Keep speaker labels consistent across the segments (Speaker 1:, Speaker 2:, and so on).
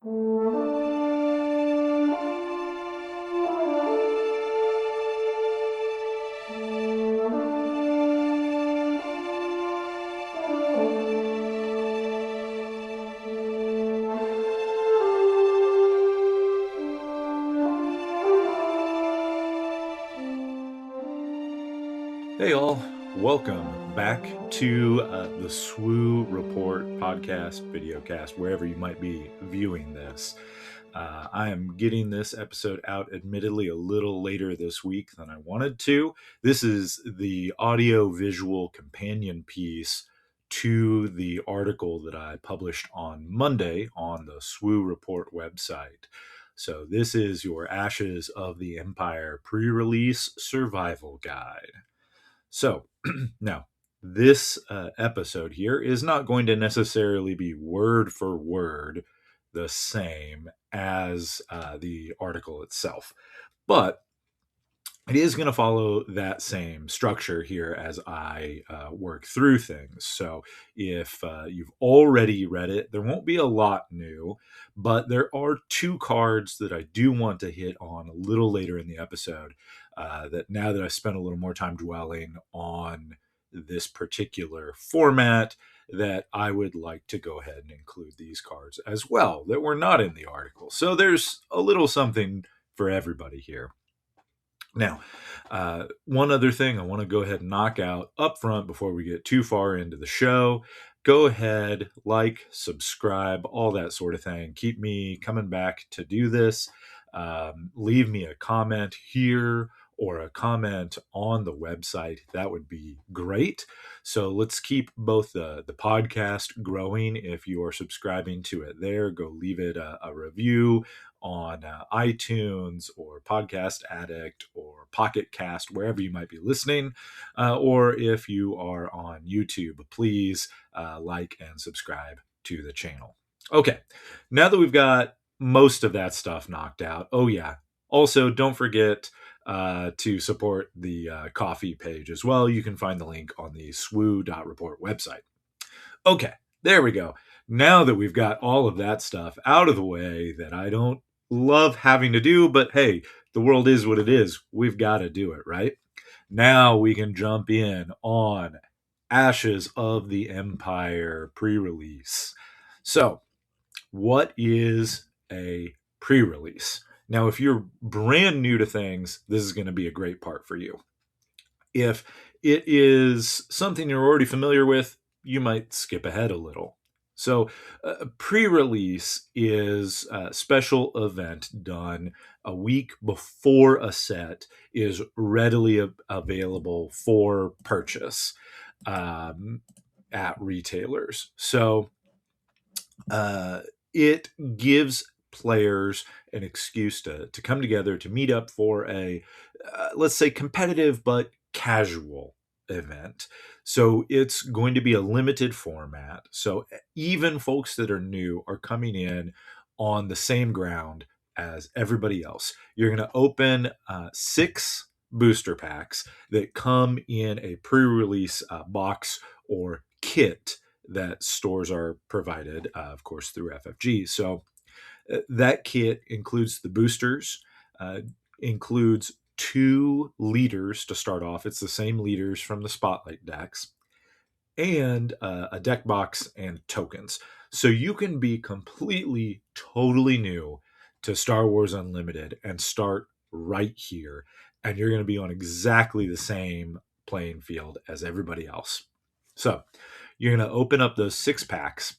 Speaker 1: Hey all, welcome back to the swu.report podcast, videocast, wherever you might be viewing this. I am getting this episode out admittedly a little later this week than I wanted to. This is the audio-visual companion piece to the article that I published on Monday on the swu.report website. So this is your Ashes of the Empire pre-release survival guide. So now, this episode here is not going to necessarily be word for word the same as the article itself, but it is going to follow that same structure here as I work through things. So if you've already read it, there won't be a lot new, but there are two cards that I do want to hit on a little later in the episode that now that I've spent a little more time dwelling on this particular format, that I would like to go ahead and include these cards as well that were not in the article. So there's a little something for everybody here. Now, one other thing I want to go ahead and knock out up front before we get too far into the show. Go ahead, like, subscribe, all that sort of thing. Keep me coming back to do this. Leave me a comment here or a comment on the website. That would be great. So let's keep both the podcast growing. If you are subscribing to it there, go leave it a review on iTunes or Podcast Addict or Pocket Cast, wherever you might be listening. Or if you are on YouTube, please like and subscribe to the channel. Okay, now that we've got most of that stuff knocked out, oh yeah, also don't forget to support the coffee page as well. You can find the link on the swu.report website. Okay, there we go. Now that we've got all of that stuff out of the way that I don't love having to do, but hey, the world is what it is. We've got to do it, right? Now we can jump in on Ashes of the Empire pre-release. So, what is a pre-release? Now, if you're brand new to things, this is going to be a great part for you. If it is something you're already familiar with, you might skip ahead a little. So, pre-release is a special event done a week before a set is readily available for purchase at retailers. So, it gives players an excuse to come together to meet up for a, let's say, competitive but casual event. So it's going to be a limited format. So even folks that are new are coming in on the same ground as everybody else. You're going to open 6 booster packs that come in a pre-release box or kit that stores are provided, of course, through FFG. So that kit includes the boosters, includes 2 leaders to start off. It's the same leaders from the Spotlight decks, and a deck box and tokens. So you can be completely, totally new to Star Wars Unlimited and start right here. And you're going to be on exactly the same playing field as everybody else. So you're going to open up those 6 packs.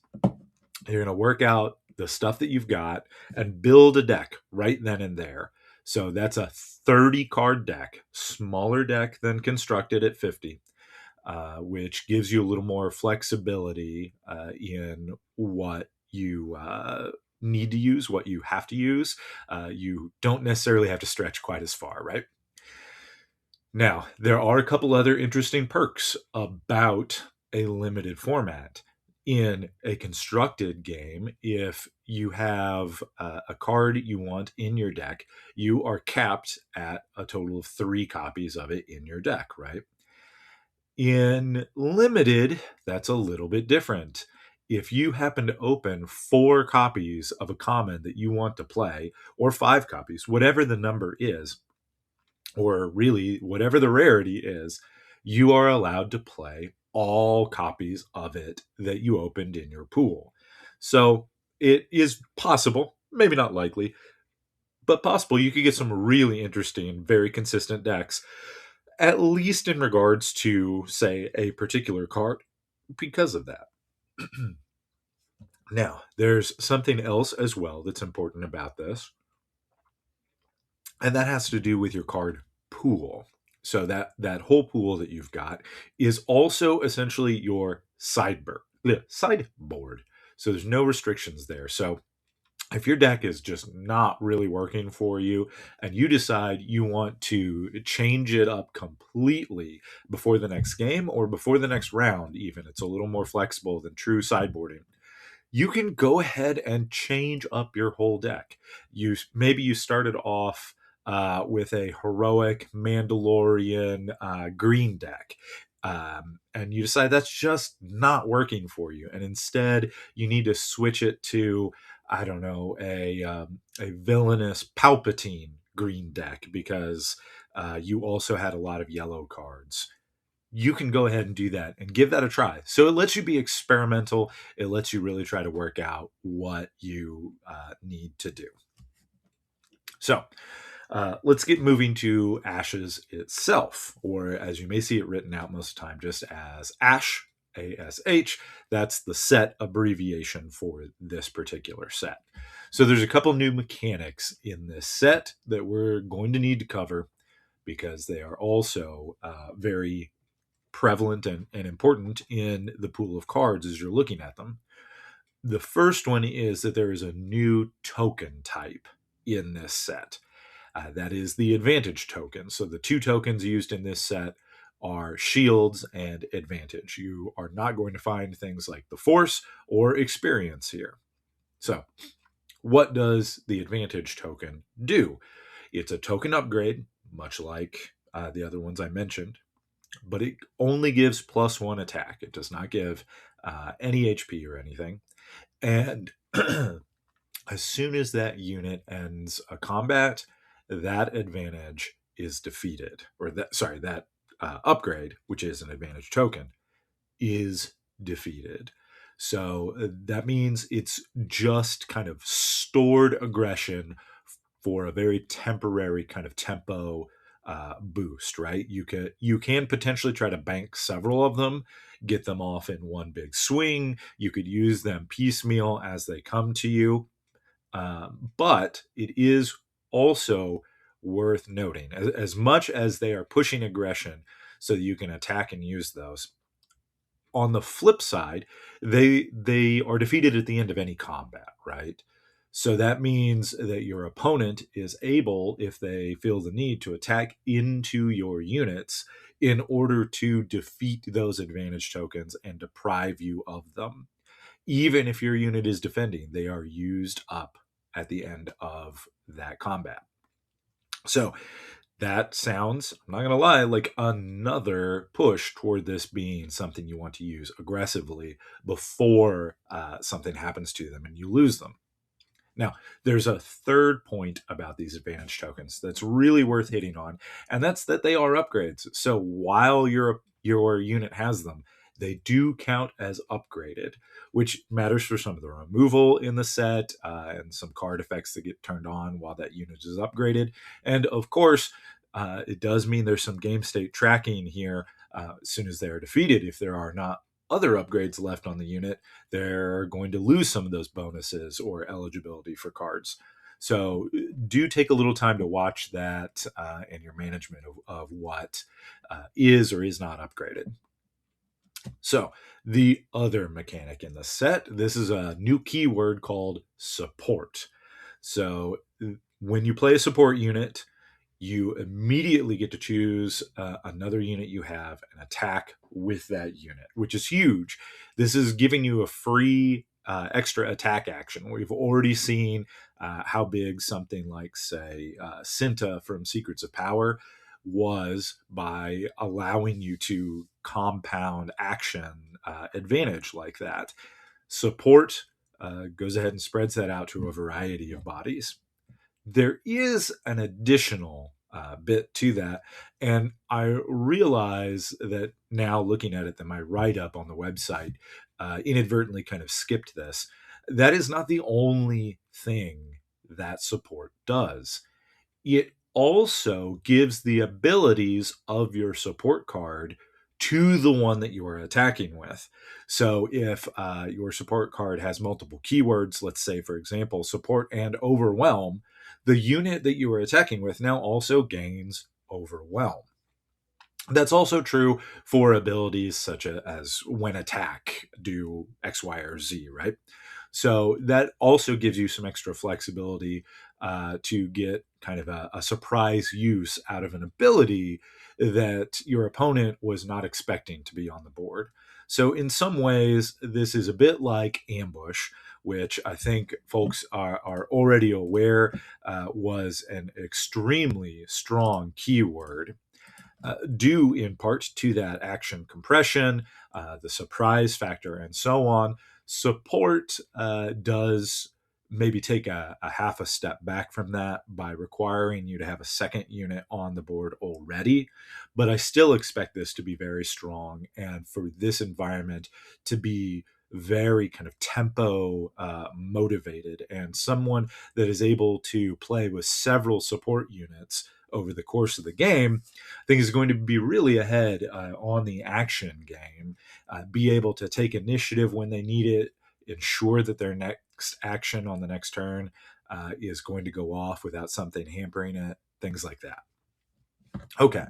Speaker 1: You're going to work out the stuff that you've got and build a deck right then and there. So that's a 30 card deck, smaller deck than constructed at 50, which gives you a little more flexibility in what you need to use, what you have to use. You don't necessarily have to stretch quite as far, right? Now, there are a couple other interesting perks about a limited format. In a constructed game, if you have a card you want in your deck, you are capped at a total of 3 copies of it in your deck, right? In limited, that's a little bit different. if you happen to open 4 copies of a common that you want to play, or 5 copies, whatever the number is, or really whatever the rarity is, you are allowed to play all copies of it that you opened in your pool. So it is possible, maybe not likely, but possible you could get some really interesting, very consistent decks, at least in regards to, say, a particular card, because of that. Now, there's something else as well that's important about this, and that has to do with your card pool. So that whole pool that you've got is also essentially your sideboard. So there's no restrictions there. So if your deck is just not really working for you and you decide you want to change it up completely before the next game or before the next round, even, it's a little more flexible than true sideboarding. You can go ahead and change up your whole deck. Maybe you started off with a heroic Mandalorian green deck. And you decide that's just not working for you. And instead, you need to switch it to, I don't know, a villainous Palpatine green deck because you also had a lot of yellow cards. You can go ahead and do that and give that a try. So it lets you be experimental. It lets you really try to work out what you need to do. So let's get moving to Ashes itself, or as you may see it written out most of the time, just as Ash, ASH. That's the set abbreviation for this particular set. So there's a couple new mechanics in this set that we're going to need to cover because they are also very prevalent and important in the pool of cards as you're looking at them. The first one is that there is a new token type in this set. That is the advantage token. So the 2 tokens used in this set are shields and advantage. You are not going to find things like the force or experience here. So what does the advantage token do? It's a token upgrade, much like the other ones I mentioned, but it only gives +1 attack. It does not give any HP or anything. And as soon as that unit ends a combat, that advantage is defeated, or that upgrade, which is an advantage token, is defeated. So that means it's just kind of stored aggression for a very temporary kind of tempo boost, right? You can potentially try to bank several of them, get them off in one big swing. You could use them piecemeal as they come to you. But it is also worth noting, as much as they are pushing aggression so that you can attack and use those, on the flip side, they are defeated at the end of any combat, right? So that means that your opponent is able, if they feel the need, to attack into your units in order to defeat those advantage tokens and deprive you of them. Even if your unit is defending, they are used up at the end of that combat. So that sounds, I'm not going to lie, like another push toward this being something you want to use aggressively before something happens to them and you lose them. Now, there's a third point about these advantage tokens that's really worth hitting on, and that's that they are upgrades. So while your unit has them, they do count as upgraded, which matters for some of the removal in the set and some card effects that get turned on while that unit is upgraded. And of course, it does mean there's some game state tracking here as soon as they are defeated. If there are not other upgrades left on the unit, they're going to lose some of those bonuses or eligibility for cards. So do take a little time to watch that and your management of what is or is not upgraded. So the other mechanic in the set, this is a new keyword called support. So when you play a support unit, you immediately get to choose another unit you have and attack with that unit, which is huge. This is giving you a free extra attack action. We've already seen how big something like, say, Cinta from Secrets of Power was by allowing you to compound action advantage like that. Support goes ahead and spreads that out to a variety of bodies. There is an additional bit to that. And I realize that now looking at it, that my write up on the website inadvertently kind of skipped this. That is not the only thing that support does. It also gives the abilities of your support card to the one that you are attacking with. So if your support card has multiple keywords, let's say, for example, support and overwhelm, the unit that you are attacking with now also gains overwhelm. That's also true for abilities such as when attack, do X, Y, or Z, right? So that also gives you some extra flexibility to get kind of a surprise use out of an ability that your opponent was not expecting to be on the board. So in some ways, this is a bit like ambush, which I think folks are already aware was an extremely strong keyword due in part to that action compression, the surprise factor, and so on. Support does maybe take a half a step back from that by requiring you to have a second unit on the board already. But I still expect this to be very strong and for this environment to be very kind of tempo motivated, and someone that is able to play with several support units over the course of the game, I think is going to be really ahead on the action game, be able to take initiative when they need it, ensure that their next action on the next turn is going to go off without something hampering it, things like that. Okay,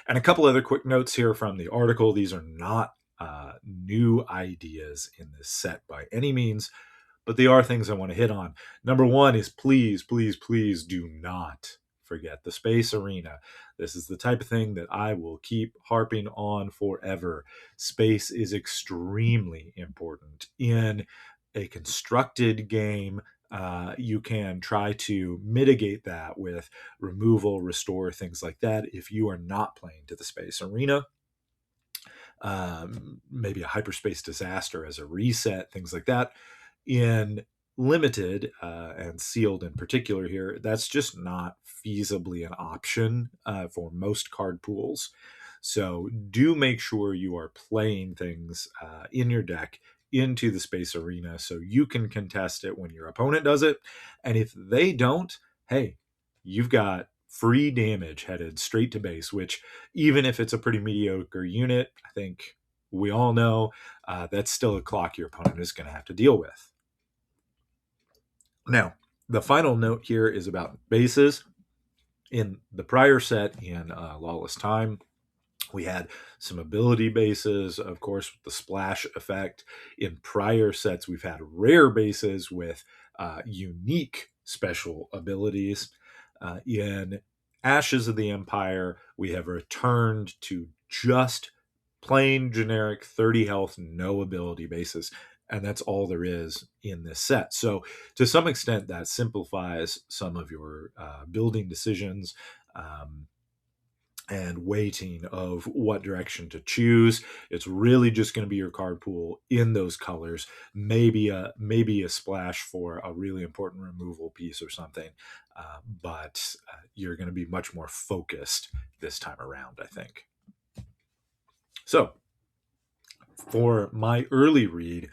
Speaker 1: and a couple other quick notes here from the article. These are not new ideas in this set by any means, but they are things I want to hit on. Number one is please, please, please do not forget the space arena. This is the type of thing that I will keep harping on forever. Space is extremely important. In a constructed game, you can try to mitigate that with removal, restore, things like that. If you are not playing to the space arena, maybe a hyperspace disaster as a reset, things like that. In limited and sealed in particular here, that's just not feasibly an option for most card pools. So do make sure you are playing things in your deck into the space arena so you can contest it when your opponent does it. And if they don't, hey, you've got free damage headed straight to base, which even if it's a pretty mediocre unit, I think we all know that's still a clock your opponent is going to have to deal with. Now, the final note here is about bases. In the prior set in Lawless Time, we had some ability bases, of course, with the splash effect. In prior sets, we've had rare bases with unique special abilities. In Ashes of the Empire, we have returned to just plain generic 30 health, no ability bases. And that's all there is in this set. So, to some extent, that simplifies some of your building decisions. And weighting of what direction to choose. It's really just going to be your card pool in those colors. Maybe a splash for a really important removal piece or something, but you're going to be much more focused this time around, I think. So, for my early read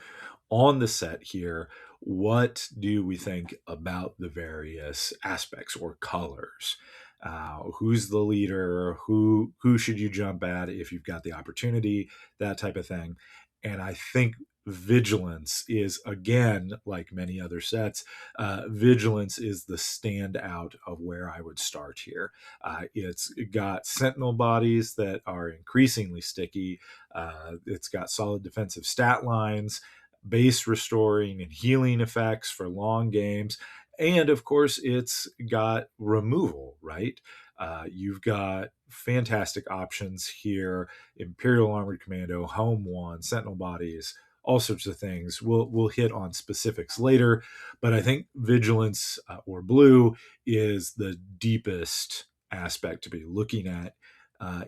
Speaker 1: on the set here, what do we think about the various aspects or colors? Who's the leader? Who should you jump at if you've got the opportunity? That type of thing. And I think Vigilance is, again, like many other sets, Vigilance is the standout of where I would start here. It's got Sentinel bodies that are increasingly sticky. It's got solid defensive stat lines, base restoring and healing effects for long games. And of course, it's got removal, right? You've got fantastic options here: Imperial Armored Commando, Home One, Sentinel bodies, all sorts of things. We'll hit on specifics later, but I think Vigilance or Blue is the deepest aspect to be looking at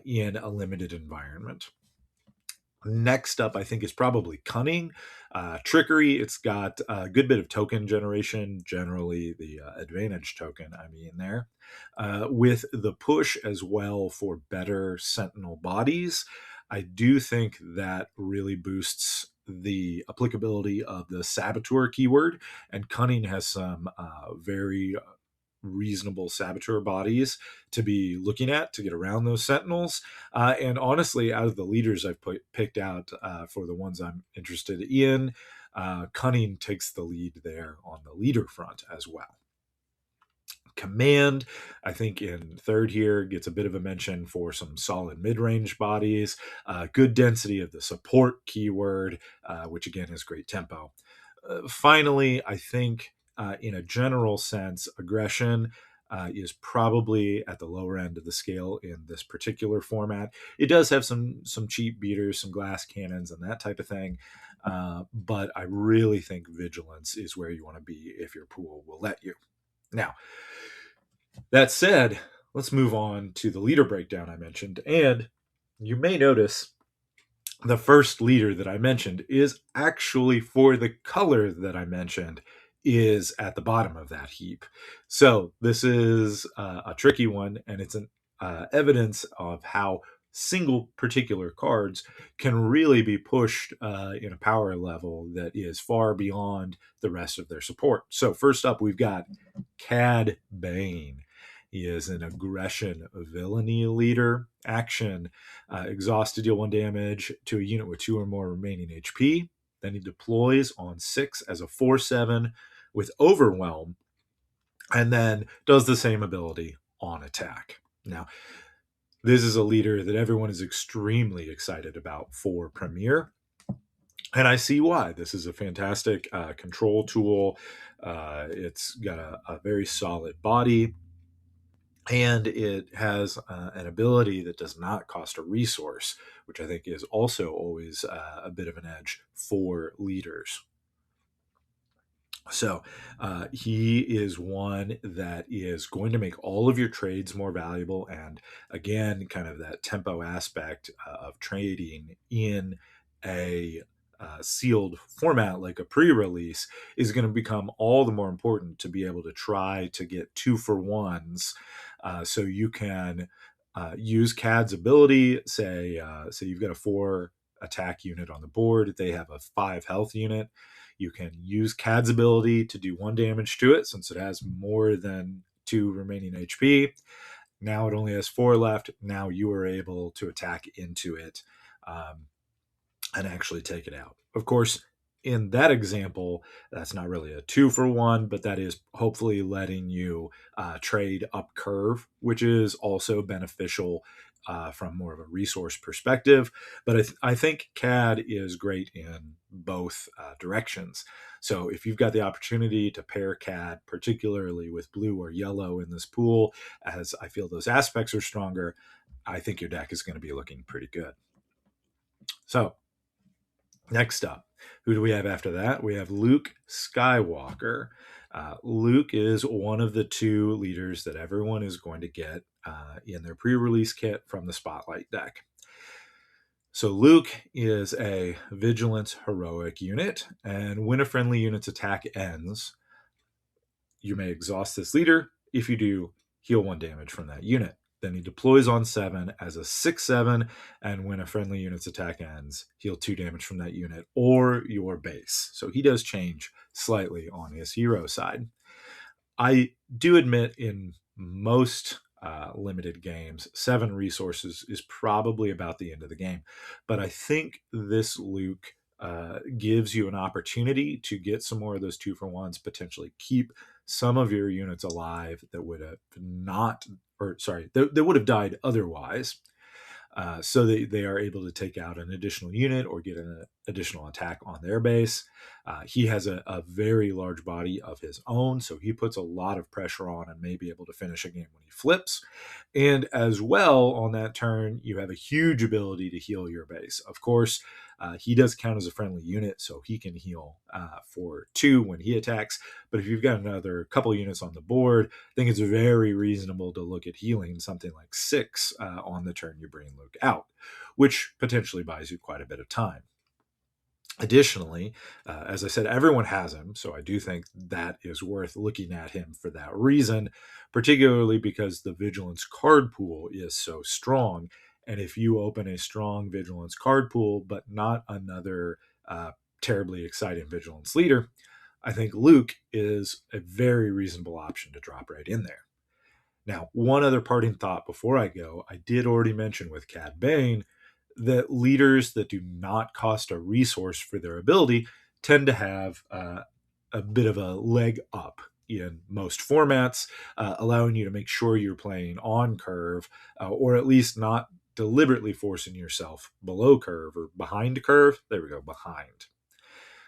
Speaker 1: in a limited environment. Next up, I think, is probably cunning, trickery. It's got a good bit of token generation, generally the advantage token, there, with the push as well for better sentinel bodies. I do think that really boosts the applicability of the saboteur keyword, and cunning has some very reasonable saboteur bodies to be looking at to get around those sentinels. And honestly, out of the leaders I've picked out for the ones I'm interested in, cunning takes the lead there on the leader front as well. Command, I think, in third here, gets a bit of a mention for some solid mid-range bodies, good density of the support keyword, which again has great tempo. Finally, I think in a general sense, aggression is probably at the lower end of the scale in this particular format. It does have some cheap beaters, some glass cannons, and that type of thing. But I really think vigilance is where you want to be if your pool will let you. Now, that said, let's move on to the leader breakdown I mentioned. And you may notice the first leader that I mentioned is actually for the color that I mentioned is at the bottom of that heap. So this is a tricky one, and it's an evidence of how single particular cards can really be pushed in a power level that is far beyond the rest of their support. So first up, we've got Cad Bane. He is an aggression villainy leader. Action, exhaust to deal 1 damage to a unit with 2 or more remaining HP. Then he deploys on 6 as a 4/7 with Overwhelm, and then does the same ability on attack. Now, this is a leader that everyone is extremely excited about for Premiere, and I see why. This is a fantastic control tool. It's got a very solid body, and it has an ability that does not cost a resource, which I think is also always a bit of an edge for leaders. So he is one that is going to make all of your trades more valuable. And again, kind of that tempo aspect of trading in a sealed format like a pre-release is going to become all the more important to be able to try to get 2-for-1s. So you can use Cad's ability. Say you've got a 4 attack unit on the board. They have a 5 health unit. You can use Cad's ability to do 1 damage to it since it has more than 2 remaining HP. Now it only has 4 left. Now you are able to attack into it and actually take it out. Of course, in that example, that's not really a 2-for-1, but that is hopefully letting you trade up curve, which is also beneficial from more of a resource perspective. But I think CAD is great in both directions. So if you've got the opportunity to pair CAD, particularly with blue or yellow in this pool, as I feel those aspects are stronger, I think your deck is going to be looking pretty good. So next up, who do we have after that? We have Luke Skywalker. Luke is one of the 2 leaders that everyone is going to get in their pre-release kit from the Spotlight deck. So Luke is a vigilant heroic unit, and when a friendly unit's attack ends, you may exhaust this leader. If you do, heal 1 damage from that unit. Then he deploys on 7 as a 6/7, and when a friendly unit's attack ends, heal 2 damage from that unit or your base. So he does change slightly on his hero side. I do admit in most limited games, 7 resources is probably about the end of the game. But I think this Luke gives you an opportunity to get some more of those 2-for-1s, potentially keep some of your units alive that would have that would have died otherwise. So that they are able to take out an additional unit or get an additional attack on their base. He has a very large body of his own, so he puts a lot of pressure on and may be able to finish a game when he flips. And as well, on that turn, you have a huge ability to heal your base. Of course, He does count as a friendly unit, so he can heal for 2 when he attacks. But if you've got another couple units on the board, I think it's very reasonable to look at healing something like 6 on the turn you bring Luke out, which potentially buys you quite a bit of time. Additionally, as I said, everyone has him, so I do think that is worth looking at him for that reason, particularly because the Vigilance card pool is so strong. And if you open a strong Vigilance card pool, but not another terribly exciting Vigilance leader, I think Luke is a very reasonable option to drop right in there. Now, one other parting thought before I go, I did already mention with Cad Bane that leaders that do not cost a resource for their ability tend to have a bit of a leg up in most formats, allowing you to make sure you're playing on curve, or at least not deliberately forcing yourself below curve or behind curve. There we go, behind.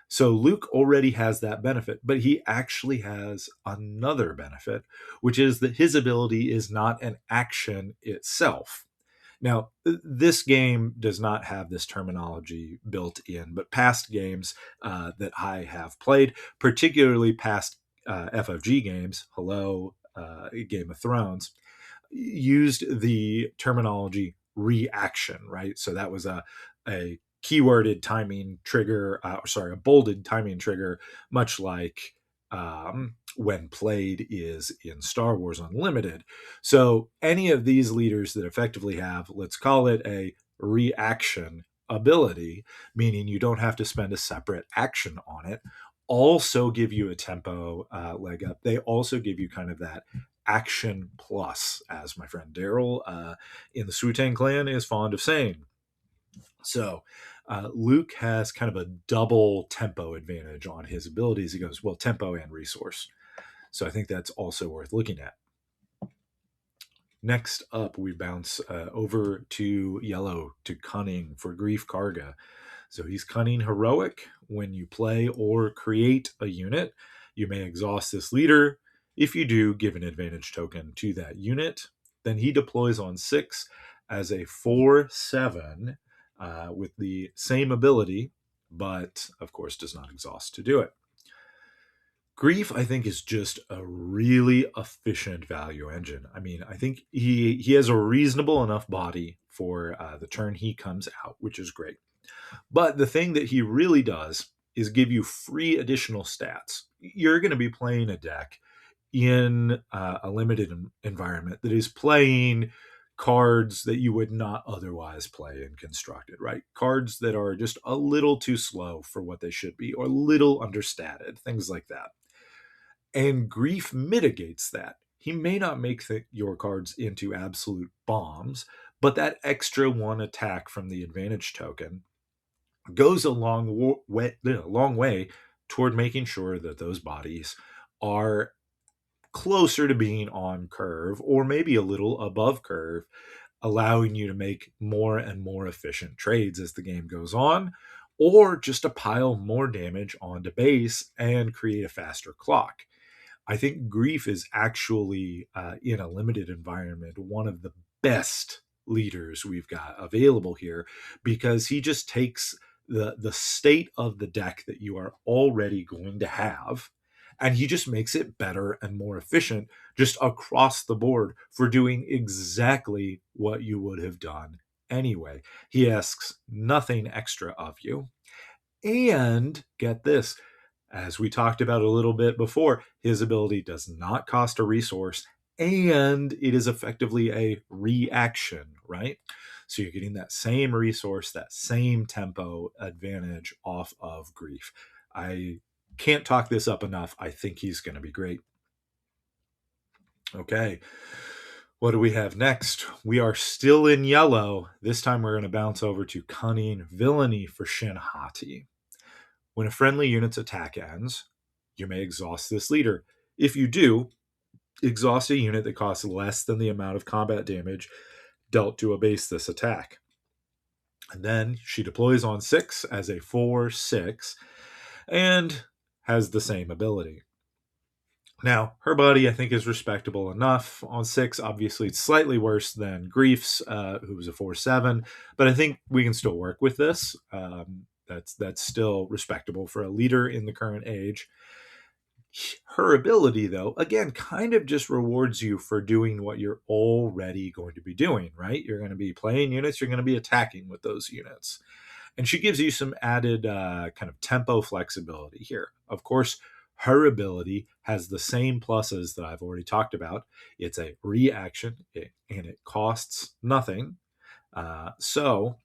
Speaker 1: So Luke already has that benefit, but he actually has another benefit, which is that his ability is not an action itself. Now, this game does not have this terminology built in, but past games that I have played, particularly past FFG games, Game of Thrones, used the terminology reaction, right? So that was a keyworded timing trigger, a bolded timing trigger, much like when played is in Star Wars Unlimited. So any of these leaders that effectively have, let's call it a reaction ability, meaning you don't have to spend a separate action on it, also give you a tempo leg up. They also give you kind of that action plus, as my friend Daryl in the Swu clan is fond of saying. So Luke has kind of a double tempo advantage on his abilities. He goes, well, tempo and resource. So I think that's also worth looking at. Next up, we bounce over to yellow, to cunning for Grief Karga. So he's cunning heroic. When you play or create a unit, you may exhaust this leader. If you do, give an advantage token to that unit. Then he deploys on 6 as a 4/7 with the same ability, but of course does not exhaust to do it. Grief, I think, is just a really efficient value engine. I mean, I think he has a reasonable enough body for the turn he comes out, which is great. But the thing that he really does is give you free additional stats. You're going to be playing a deck in a limited environment that is playing cards that you would not otherwise play in Constructed, right? Cards that are just a little too slow for what they should be, or a little understated, things like that. And Grief mitigates that. He may not make your cards into absolute bombs, but that extra 1 attack from the advantage token goes a long way toward making sure that those bodies are closer to being on curve, or maybe a little above curve, allowing you to make more and more efficient trades as the game goes on, or just to pile more damage onto base and create a faster clock. I think Grief is actually, in a limited environment, one of the best leaders we've got available here, because he just takes the state of the deck that you are already going to have, and he just makes it better and more efficient just across the board for doing exactly what you would have done anyway. He asks nothing extra of you. And get this, as we talked about a little bit before, his ability does not cost a resource, and it is effectively a reaction, right? So you're getting that same resource, that same tempo advantage off of Grief. I can't talk this up enough. I think he's going to be great. Okay. What do we have next? We are still in yellow. This time we're going to bounce over to Cunning Villainy for Shin Hati. When a friendly unit's attack ends, you may exhaust this leader. If you do, exhaust a unit that costs less than the amount of combat damage dealt to abase this attack. And then she deploys on 6 as a 4/6 and has the same ability. Now, her body, I think, is respectable enough. On 6, obviously, it's slightly worse than Grief's, who was a 4-7, but I think we can still work with this. That's still respectable for a leader in the current age. Her ability, though, again, kind of just rewards you for doing what you're already going to be doing, right? You're going to be playing units, you're going to be attacking with those units. And she gives you some added kind of tempo flexibility here. Of course, her ability has the same pluses that I've already talked about. It's a reaction, and it costs nothing. So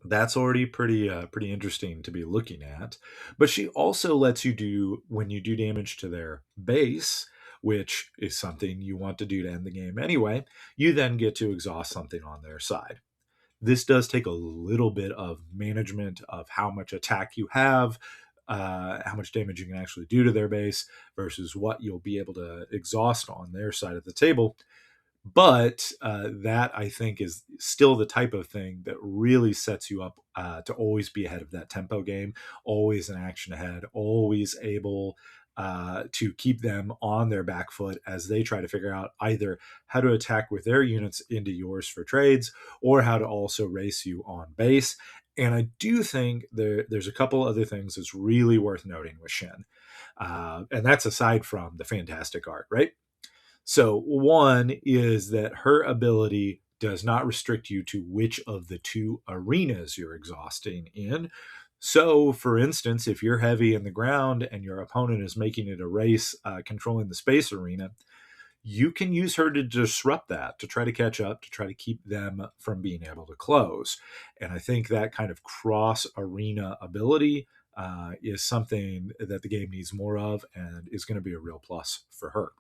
Speaker 1: that's already pretty interesting to be looking at. But she also lets you do, when you do damage to their base, which is something you want to do to end the game anyway, you then get to exhaust something on their side. This does take a little bit of management of how much attack you have, how much damage you can actually do to their base versus what you'll be able to exhaust on their side of the table. But that, I think, is still the type of thing that really sets you up to always be ahead of that tempo game, always an action ahead, always able to keep them on their back foot as they try to figure out either how to attack with their units into yours for trades or how to also race you on base. And I do think there's a couple other things that's really worth noting with Shin. And that's aside from the fantastic art, right? So, one is that her ability does not restrict you to which of the two arenas you're exhausting in. So, for instance, if you're heavy in the ground and your opponent is making it a race controlling the space arena, you can use her to disrupt that, to try to catch up, to try to keep them from being able to close. And I think that kind of cross arena ability is something that the game needs more of and is going to be a real plus for her.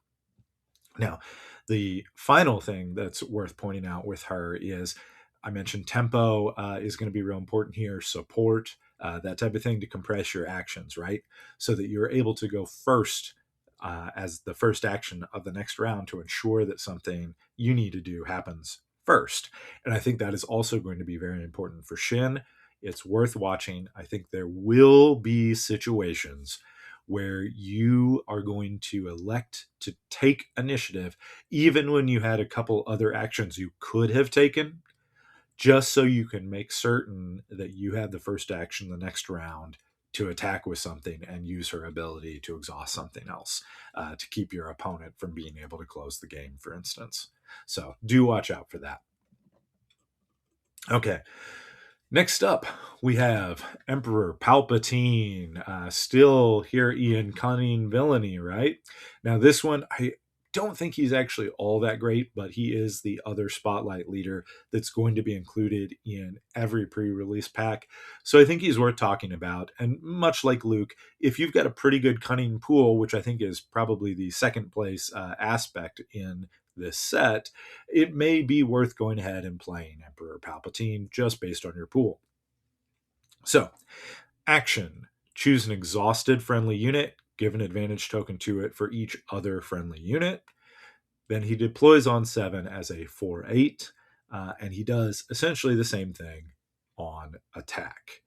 Speaker 1: Now, the final thing that's worth pointing out with her is I mentioned tempo is going to be real important here, support, that type of thing to compress your actions, right? So that you're able to go first as the first action of the next round to ensure that something you need to do happens first. And I think that is also going to be very important for Shin. It's worth watching. I think there will be situations where you are going to elect to take initiative, even when you had a couple other actions you could have taken, just so you can make certain that you have the first action the next round to attack with something and use her ability to exhaust something else to keep your opponent from being able to close the game, for instance. So do watch out for that. Okay. Next up, we have Emperor Palpatine, still here Ian cunning villainy, right? Now, this one, I don't think he's actually all that great, but he is the other spotlight leader that's going to be included in every pre-release pack. So I think he's worth talking about. And much like Luke, if you've got a pretty good cunning pool, which I think is probably the second place aspect in this set, it may be worth going ahead and playing Emperor Palpatine just based on your pool. So, action. Choose an exhausted friendly unit, give an advantage token to it for each other friendly unit. Then he deploys on 7 as a 4-8, and he does essentially the same thing on attack.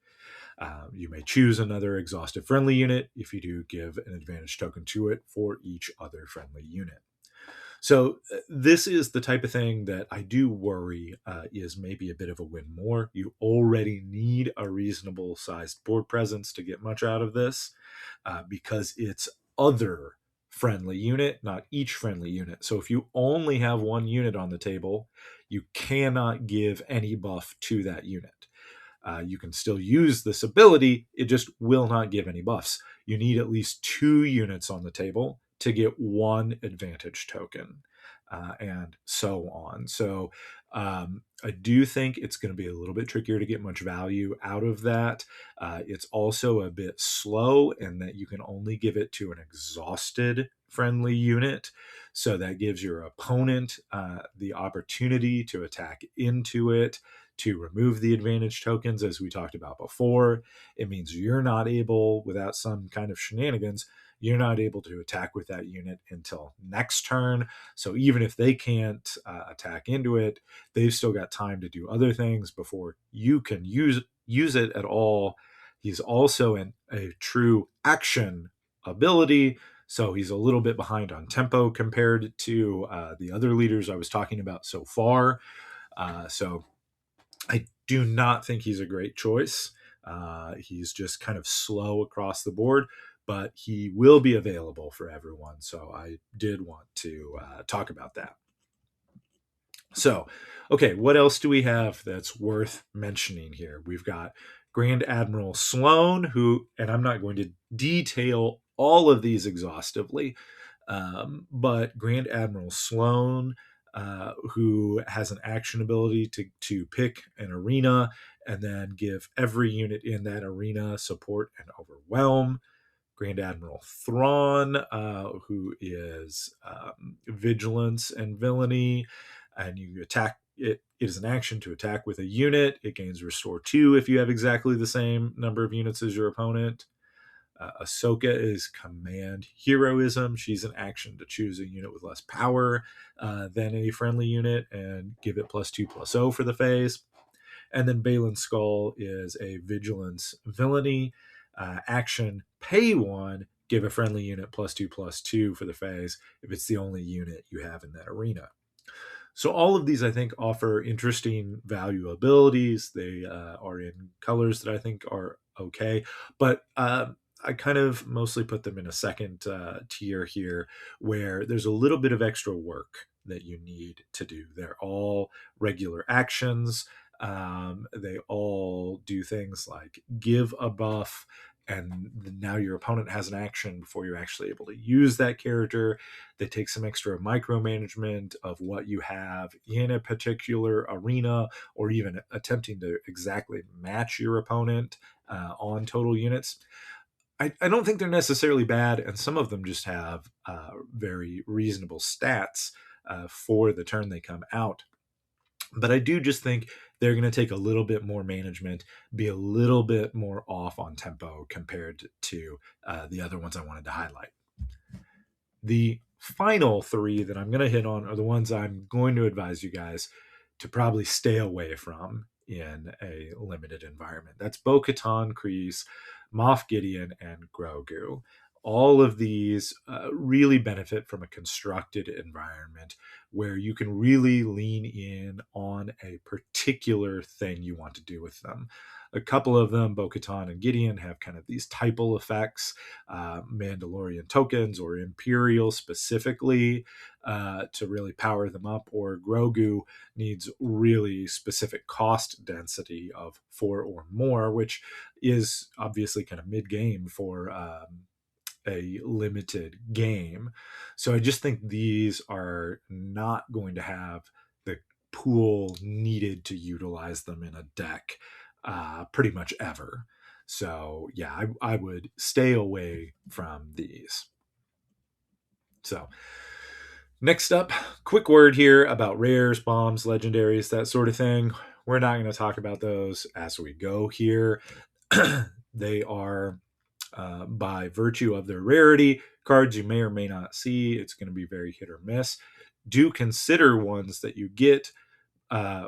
Speaker 1: You may choose another exhausted friendly unit. If you do, give an advantage token to it for each other friendly unit. So this is the type of thing that I do worry is maybe a bit of a win more. You already need a reasonable sized board presence to get much out of this because it's other friendly unit, not each friendly unit. So if you only have one unit on the table, you cannot give any buff to that unit. You can still use this ability, it just will not give any buffs. You need at least 2 units on the table to get 1 advantage token, and so on. So I do think it's going to be a little bit trickier to get much value out of that. It's also a bit slow in that you can only give it to an exhausted friendly unit. So that gives your opponent the opportunity to attack into it, to remove the advantage tokens, as we talked about before. It means you're not able, without some kind of shenanigans, you're not able to attack with that unit until next turn. So even if they can't attack into it, they've still got time to do other things before you can use it at all. He's also a true action ability. So he's a little bit behind on tempo compared to the other leaders I was talking about so far. So I do not think he's a great choice. He's just kind of slow across the board, but he will be available for everyone. So I did want to talk about that. So, okay, what else do we have that's worth mentioning here? We've got Grand Admiral Sloan, who, and I'm not going to detail all of these exhaustively, but Grand Admiral Sloan, who has an action ability to pick an arena and then give every unit in that arena support and overwhelm. Grand Admiral Thrawn, who is vigilance and villainy, and you attack it. It is an action to attack with a unit. It gains Restore 2 if you have exactly the same number of units as your opponent. Ahsoka is command heroism. She's an action to choose a unit with less power than a friendly unit and give it +2/+0 for the phase. And then Balin Skull is a vigilance villainy action. Pay 1, give a friendly unit +2/+2 for the phase if it's the only unit you have in that arena. So all of these, I think, offer interesting value abilities. They are in colors that I think are okay, but I kind of mostly put them in a second tier here, where there's a little bit of extra work that you need to do. They're all regular actions. They all do things like give a buff, and now your opponent has an action before you're actually able to use that character. They take some extra micromanagement of what you have in a particular arena, or even attempting to exactly match your opponent on total units. I don't think they're necessarily bad, and some of them just have very reasonable stats for the turn they come out. But I do just think they're going to take a little bit more management, be a little bit more off on tempo compared to the other ones I wanted to highlight. The final 3 that I'm going to hit on are the ones I'm going to advise you guys to probably stay away from in a limited environment. That's Bo-Katan, Kryze, Moff Gideon, and Grogu. All of these really benefit from a constructed environment where you can really lean in on a particular thing you want to do with them. A couple of them, Bo-Katan and Gideon, have kind of these typal effects, Mandalorian tokens or Imperial specifically, to really power them up, or Grogu needs really specific cost density of 4 or more, which is obviously kind of mid-game for a limited game. So I just think these are not going to have the pool needed to utilize them in a deck pretty much ever. So yeah, I would stay away from these. So next up, quick word here about rares, bombs, legendaries, that sort of thing. We're not going to talk about those as we go here. They are, by virtue of their rarity, cards you may or may not see. It's going to be very hit or miss. Do consider ones that you get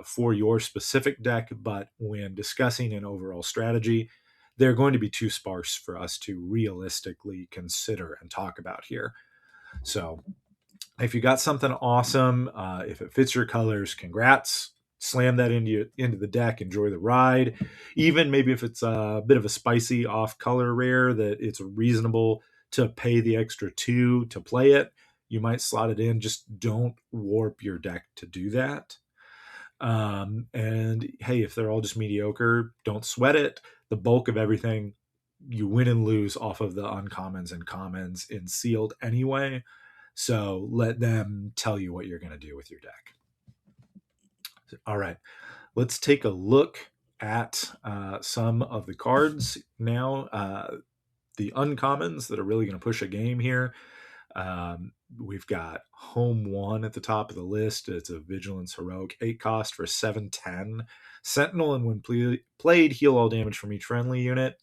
Speaker 1: for your specific deck, but when discussing an overall strategy, they're going to be too sparse for us to realistically consider and talk about here. So if you got something awesome, if it fits your colors, congrats. Slam that into the deck. Enjoy the ride. Even maybe if it's a bit of a spicy off color rare that it's reasonable to pay the extra 2 to play it, you might slot it in. Just don't warp your deck to do that. And hey, if they're all just mediocre, don't sweat it. The bulk of everything you win and lose off of the uncommons and commons in sealed anyway. So let them tell you what you're going to do with your deck. All right, let's take a look at some of the cards now. The uncommons that are really going to push a game here. We've got Home 1 at the top of the list. It's a Vigilance Heroic 8 cost for 7/10. Sentinel, and when played, heal all damage from each friendly unit.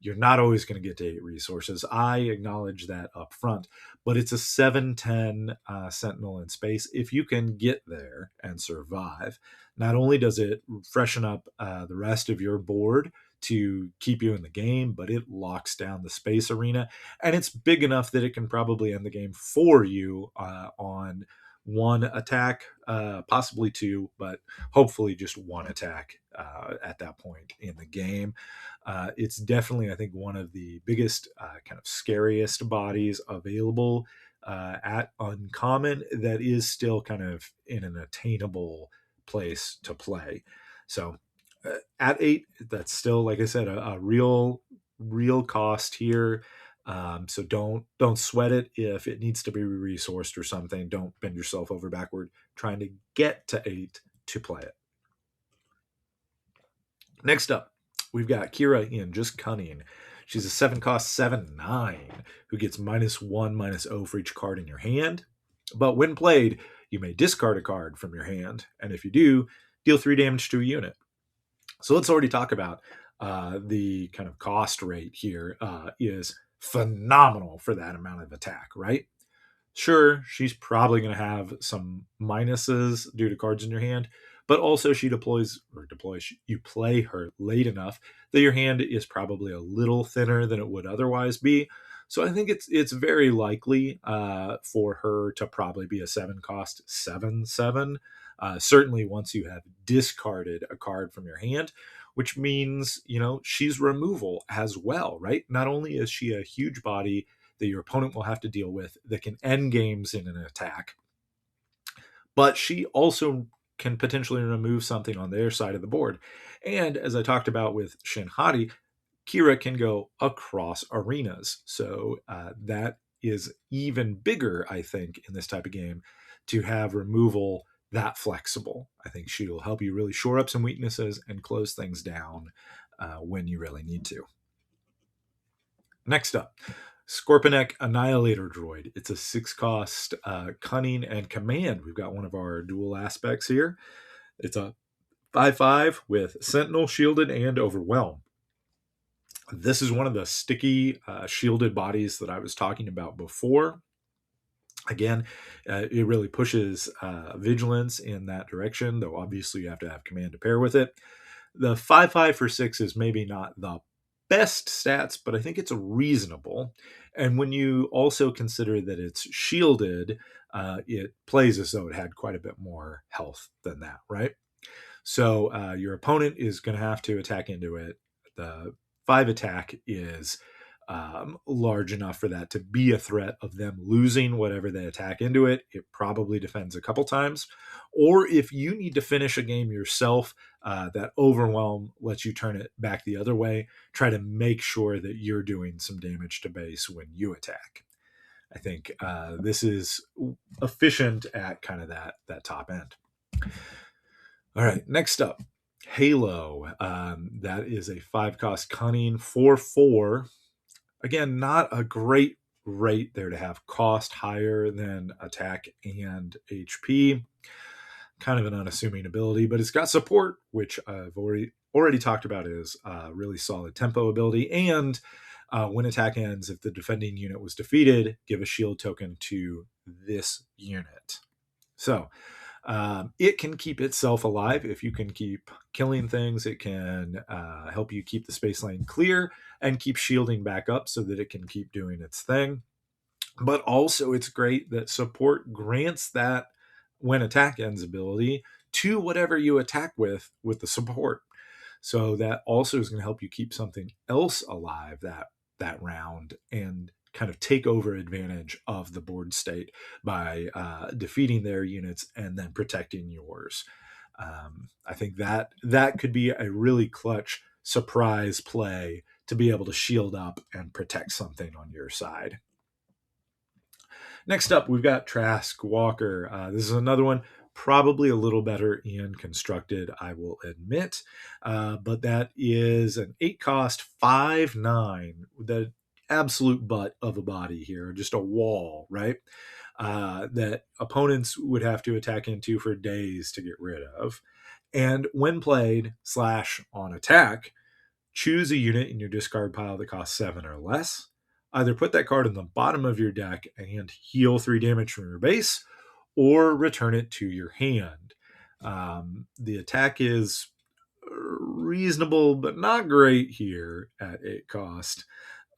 Speaker 1: You're not always going to get to 8 resources. I acknowledge that up front, but it's a 7/10 Sentinel in space. If you can get there and survive, not only does it freshen up the rest of your board to keep you in the game, but it locks down the space arena, and it's big enough that it can probably end the game for you on one attack, possibly two, but hopefully just one attack at that point in the game. It's definitely, I think, one of the biggest, kind of scariest bodies available at Uncommon that is still kind of in an attainable place to play. So at 8, that's still, like I said, a real cost here. So don't sweat it if it needs to be resourced or something. Don't bend yourself over backward trying to get to 8 to play it. Next up, we've got Kira in Just Cunning. She's a 7 cost 7/9 who gets -1/-0 for each card in your hand. But when played, you may discard a card from your hand, and if you do, deal 3 damage to a unit. So let's already talk about the kind of cost rate here is phenomenal for that amount of attack, right? Sure, she's probably going to have some minuses due to cards in your hand, but also she you play her late enough that your hand is probably a little thinner than it would otherwise be. So I think it's very likely for her to probably be a 7 cost 7/7. Certainly once you have discarded a card from your hand, which means, she's removal as well, right? Not only is she a huge body that your opponent will have to deal with that can end games in an attack, but she also can potentially remove something on their side of the board. And as I talked about with Shinhari, Kira can go across arenas. So that is even bigger, I think, in this type of game to have removal that flexible. I think she will help you really shore up some weaknesses and close things down when you really need to. Next up, Scorpionic Annihilator Droid. It's a 6 cost cunning and command. We've got one of our dual aspects here. It's a 5/5 with Sentinel, Shielded, and Overwhelm. This is one of the sticky shielded bodies that I was talking about before. Again, it really pushes vigilance in that direction, though obviously you have to have command to pair with it. The 5/5 for 6 is maybe not the best stats, but I think it's reasonable. And when you also consider that it's shielded, it plays as though it had quite a bit more health than that, right? So your opponent is going to have to attack into it. The 5 attack is large enough for that to be a threat of them losing whatever they attack into it. It probably defends a couple times. Or if you need to finish a game yourself, that Overwhelm lets you turn it back the other way. Try to make sure that you're doing some damage to base when you attack. I think this is efficient at kind of that top end. All right, next up, Halo. That is a 5 cost cunning 4/4. Again, not a great rate there to have cost higher than attack and HP. Kind of an unassuming ability, but it's got support, which I've already talked about is really solid tempo ability. And when attack ends, if the defending unit was defeated, give a shield token to this unit. So it can keep itself alive. If you can keep killing things, it can help you keep the space lane clear and keep shielding back up so that it can keep doing its thing. But also it's great that support grants that when attack ends ability to whatever you attack with the support. So that also is going to help you keep something else alive that round and kind of take over advantage of the board state by defeating their units and then protecting yours. I think that could be a really clutch surprise play to be able to shield up and protect something on your side. Next up, we've got Trask Walker. This is another one, probably a little better in constructed, I will admit. But that is an 8 cost 5/9. The absolute butt of a body here, just a wall, right? That opponents would have to attack into for days to get rid of. And when played / on attack, choose a unit in your discard pile that costs 7 or less. Either put that card in the bottom of your deck and heal 3 damage from your base, or return it to your hand. The attack is reasonable, but not great here at 8 cost.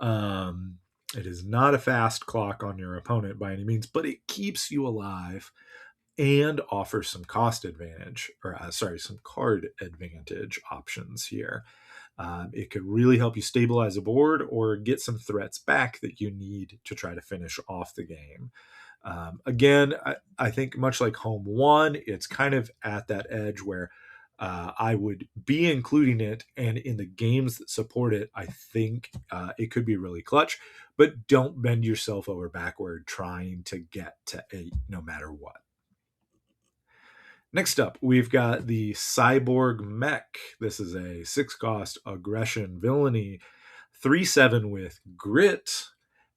Speaker 1: It is not a fast clock on your opponent by any means, but it keeps you alive and offers some cost advantage, or some card advantage options here. It could really help you stabilize a board or get some threats back that you need to try to finish off the game. Again, I think much like Home 1, it's kind of at that edge where I would be including it, and in the games that support it, I think it could be really clutch, but don't bend yourself over backward trying to get to 8 no matter what. Next up, we've got the Cyborg Mech. This is a 6 cost aggression villainy, 3/7 with grit,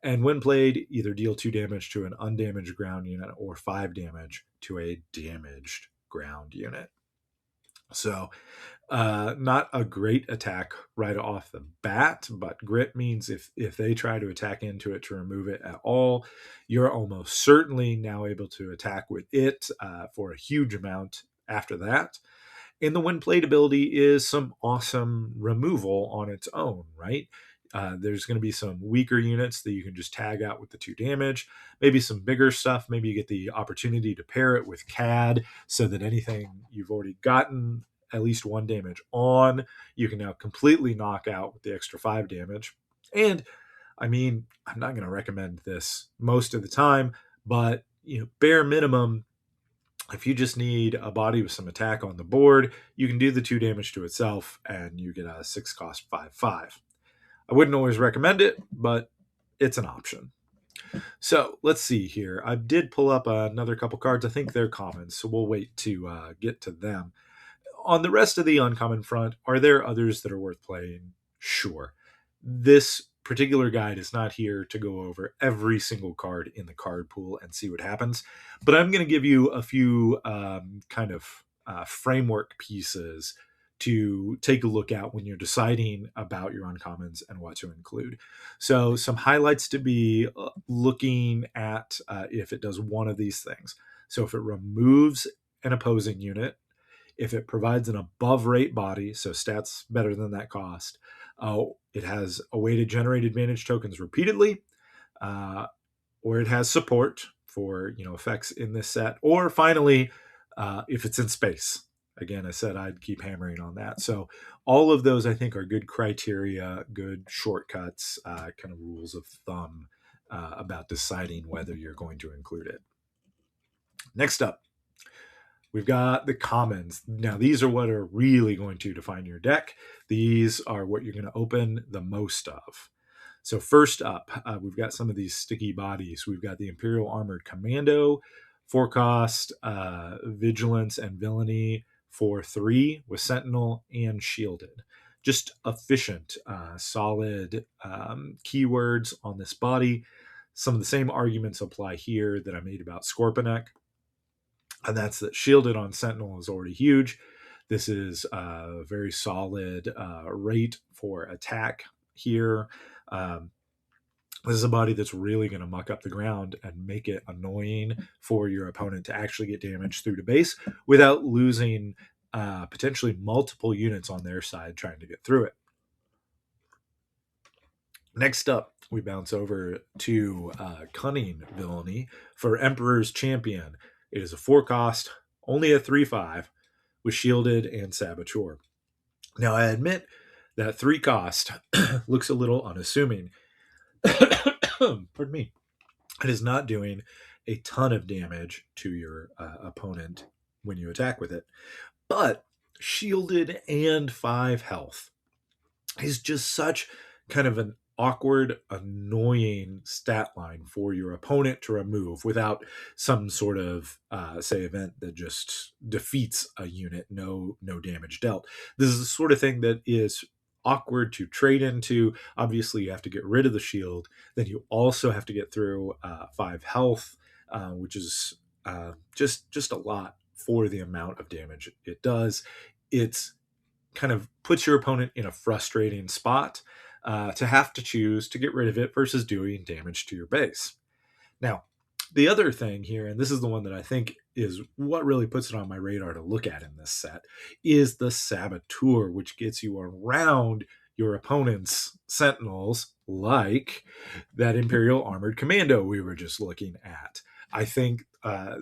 Speaker 1: and when played, either deal 2 damage to an undamaged ground unit or 5 damage to a damaged ground unit. So, not a great attack right off the bat, but grit means if they try to attack into it to remove it at all, you're almost certainly now able to attack with it for a huge amount after that. And the when played ability is some awesome removal on its own, right? There's going to be some weaker units that you can just tag out with the 2 damage. Maybe some bigger stuff. Maybe you get the opportunity to pair it with CAD so that anything you've already gotten at least 1 damage on, you can now completely knock out with the extra 5 damage. And I mean, I'm not going to recommend this most of the time, but bare minimum, if you just need a body with some attack on the board, you can do the 2 damage to itself and you get a 6 cost 5/5. I wouldn't always recommend it, but it's an option. So let's see here. I did pull up another couple cards. I think they're common, so we'll wait to get to them. On the rest of the uncommon front, are there others that are worth playing? Sure. This particular guide is not here to go over every single card in the card pool and see what happens, but I'm going to give you a few kind of framework pieces to take a look at when you're deciding about your uncommons and what to include. So some highlights to be looking at if it does one of these things. So if it removes an opposing unit, if it provides an above rate body, so stats better than that cost, it has a way to generate advantage tokens repeatedly, or it has support for effects in this set, or finally, if it's in space. Again, I said I'd keep hammering on that. So all of those, I think, are good criteria, good shortcuts, kind of rules of thumb about deciding whether you're going to include it. Next up, we've got the commons. Now, these are what are really going to define your deck. These are what you're going to open the most of. So first up, we've got some of these sticky bodies. We've got the Imperial Armored Commando, 4 cost, Vigilance and Villainy, 4/3 with Sentinel and Shielded. Just efficient, solid keywords on this body. Some of the same arguments apply here that I made about Scorpinek. And that's that Shielded on Sentinel is already huge. This is a very solid rate for attack here. This is a body that's really going to muck up the ground and make it annoying for your opponent to actually get damage through to base without losing potentially multiple units on their side trying to get through it. Next up, we bounce over to Cunning Villainy for Emperor's Champion. It is a 4 cost, only a 3/5 with Shielded and Saboteur. Now, I admit that 3 cost looks a little unassuming. Pardon me. It is not doing a ton of damage to your opponent when you attack with it. But Shielded and 5 health is just such kind of an awkward, annoying stat line for your opponent to remove without some sort of, say, event that just defeats a unit, no damage dealt. This is the sort of thing that is awkward to trade into. Obviously, you have to get rid of the shield. Then you also have to get through 5 health, which is just a lot for the amount of damage it does. It's kind of puts your opponent in a frustrating spot to have to choose to get rid of it versus doing damage to your base. Now, the other thing here, and this is the one that I think is what really puts it on my radar to look at in this set is the Saboteur, which gets you around your opponent's sentinels, like that Imperial Armored Commando we were just looking at. I think I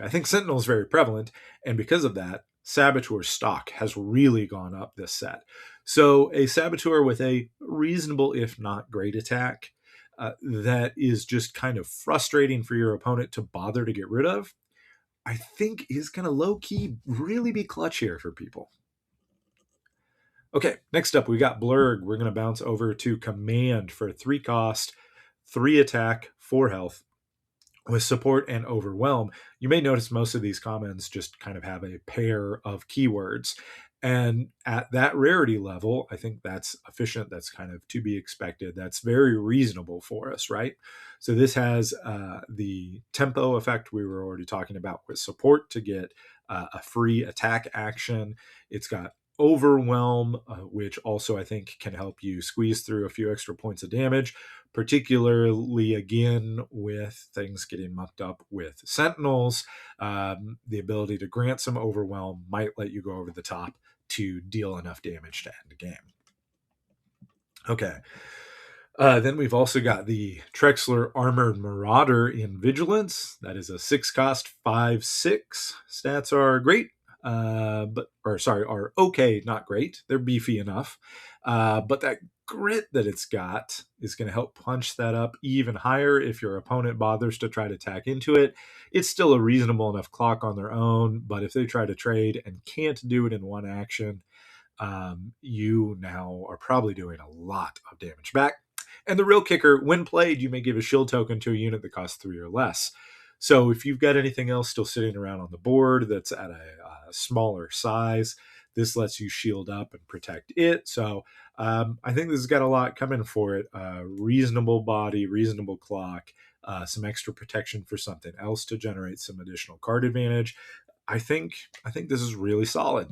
Speaker 1: think Sentinel is very prevalent, and because of that, Saboteur stock has really gone up this set. So a Saboteur with a reasonable, if not great, attack that is just kind of frustrating for your opponent to bother to get rid of, I think is going to low key really be clutch here for people. Okay, next up we got Blurg. We're going to bounce over to Command for 3 cost, 3 attack, 4 health with support and overwhelm. You may notice most of these comments just kind of have a pair of keywords. And at that rarity level, I think that's efficient. That's kind of to be expected. That's very reasonable for us, right? So this has the tempo effect we were already talking about with support to get a free attack action. It's got overwhelm, which also I think can help you squeeze through a few extra points of damage, particularly again with things getting mucked up with sentinels. The ability to grant some overwhelm might let you go over the top to deal enough damage to end the game. Okay. Then we've also got the Trexler Armored Marauder in Vigilance. That is a 6 cost, 5/6. Stats are great, are okay, not great. They're beefy enough. But that grit that it's got is going to help punch that up even higher if your opponent bothers to try to tack into it. It's still a reasonable enough clock on their own, but if they try to trade and can't do it in one action, you now are probably doing a lot of damage back. And the real kicker, when played, you may give a shield token to a unit that costs 3 or less. So if you've got anything else still sitting around on the board that's at a smaller size, this lets you shield up and protect it. So I think this has got a lot coming for it. Reasonable body, reasonable clock, some extra protection for something else to generate some additional card advantage. I think this is really solid.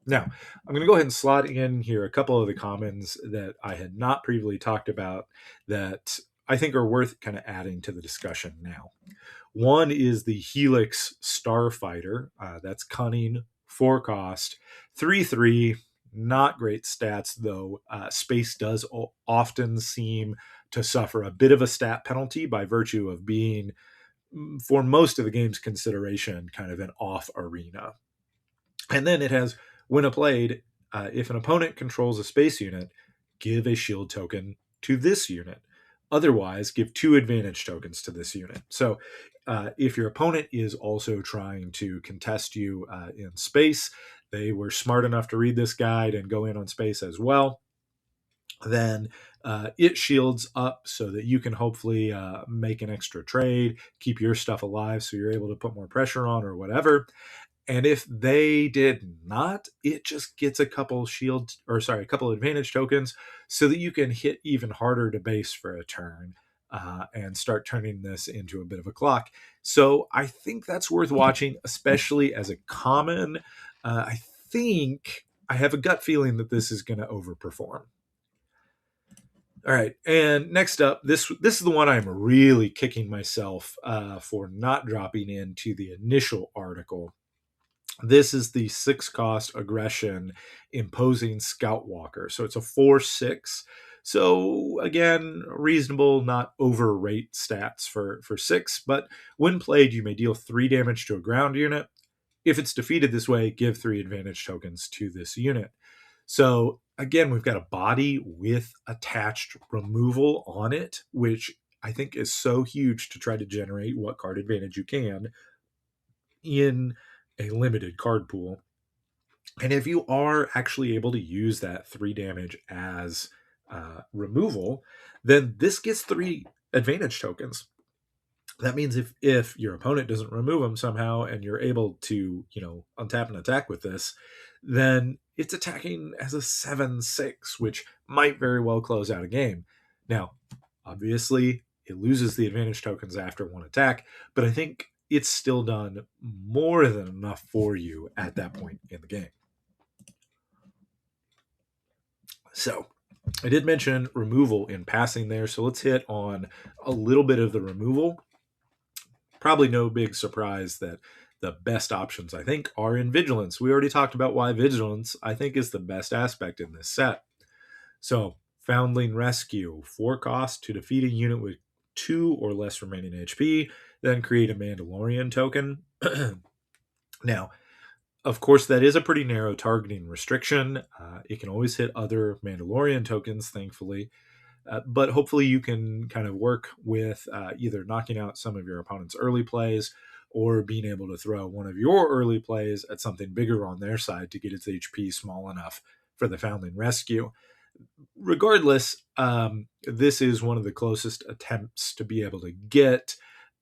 Speaker 1: Now, I'm going to go ahead and slot in here a couple of the commons that I had not previously talked about that I think are worth kind of adding to the discussion now. One is the Helix Starfighter. That's cunning, 4 cost, 3/3. Not great stats, though. Space does often seem to suffer a bit of a stat penalty by virtue of being, for most of the game's consideration, kind of an off arena. And then it has, when played, if an opponent controls a space unit, give a shield token to this unit. Otherwise, give 2 advantage tokens to this unit. So if your opponent is also trying to contest you in space, they were smart enough to read this guide and go in on space as well, then it shields up so that you can hopefully make an extra trade, keep your stuff alive so you're able to put more pressure on or whatever. And if they did not, it just gets a couple advantage tokens so that you can hit even harder to base for a turn and start turning this into a bit of a clock. So I think that's worth watching, especially as a common. I think I have a gut feeling that this is going to overperform. All right, and next up, this is the one I'm really kicking myself for not dropping into the initial article. This is the 6 cost aggression imposing Scout Walker. So it's a 4/6. So again, reasonable, not overrate stats for 6. But when played, you may deal 3 damage to a ground unit. If it's defeated this way, give 3 advantage tokens to this unit. So again, we've got a body with attached removal on it, which I think is so huge to try to generate what card advantage you can in a limited card pool. And if you are actually able to use that 3 damage as removal, then this gets 3 advantage tokens. That means if your opponent doesn't remove them somehow and you're able to, untap and attack with this, then it's attacking as a 7/6, which might very well close out a game. Now, obviously, it loses the advantage tokens after 1 attack, but I think it's still done more than enough for you at that point in the game. So, I did mention removal in passing there, so let's hit on a little bit of the removal. Probably no big surprise that the best options, I think, are in Vigilance. We already talked about why Vigilance, I think, is the best aspect in this set. So, Foundling Rescue, 4 cost to defeat a unit with 2 or less remaining HP, then create a Mandalorian token. Now, of course, that is a pretty narrow targeting restriction. It can always hit other Mandalorian tokens, thankfully. But hopefully you can kind of work with either knocking out some of your opponent's early plays or being able to throw one of your early plays at something bigger on their side to get its HP small enough for the Foundling Rescue. Regardless, this is one of the closest attempts to be able to get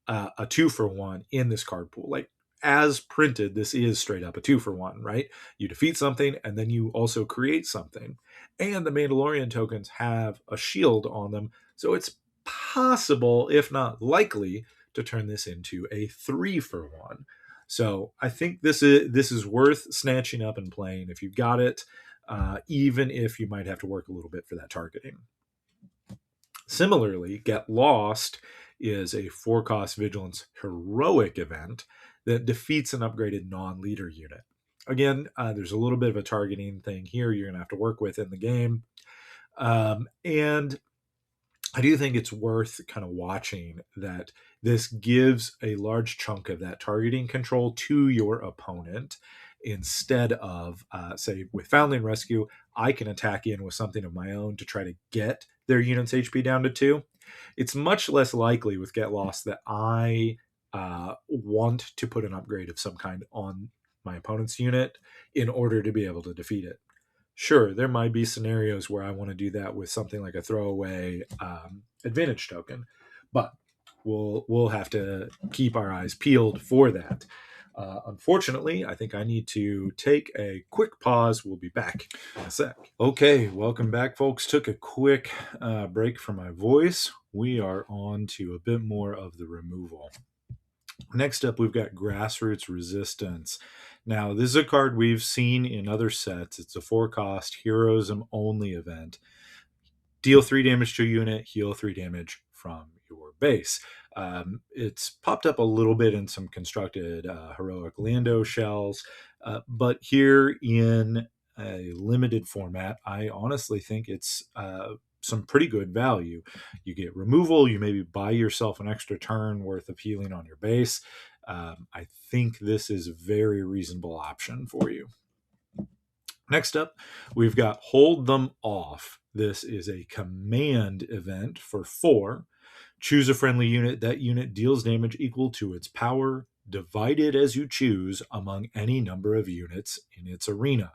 Speaker 1: a 2-for-1 in this card pool. Like, as printed, this is straight up a 2-for-1, right? You defeat something and then you also create something. And the Mandalorian tokens have a shield on them, so it's possible, if not likely, to turn this into a 3-for-1. So I think this is worth snatching up and playing if you've got it, even if you might have to work a little bit for that targeting. Similarly, Get Lost is a 4-cost Vigilance heroic event that defeats an upgraded non-leader unit. Again, there's a little bit of a targeting thing here you're going to have to work with in the game. And I do think it's worth kind of watching that this gives a large chunk of that targeting control to your opponent instead of, say, with Foundling Rescue, I can attack in with something of my own to try to get their unit's HP down to 2. It's much less likely with Get Lost that I want to put an upgrade of some kind on my opponent's unit in order to be able to defeat it. Sure, there might be scenarios where I want to do that with something like a throwaway advantage token, but we'll have to keep our eyes peeled for that. Unfortunately, I think I need to take a quick pause. We'll be back in a sec. Okay, welcome back, folks. Took a quick break from my voice. We are on to a bit more of the removal. Next up, we've got Grassroots Resistance. Now, this is a card we've seen in other sets. It's a 4-cost heroism only event. Deal 3 damage to a unit, heal 3 damage from your base. It's popped up a little bit in some constructed heroic Lando shells, but here in a limited format, I honestly think it's some pretty good value. You get removal, you maybe buy yourself an extra turn worth of healing on your base. I think this is a very reasonable option for you. Next up, we've got Hold Them Off. This is a command event for 4. Choose a friendly unit. That unit deals damage equal to its power, divided as you choose among any number of units in its arena.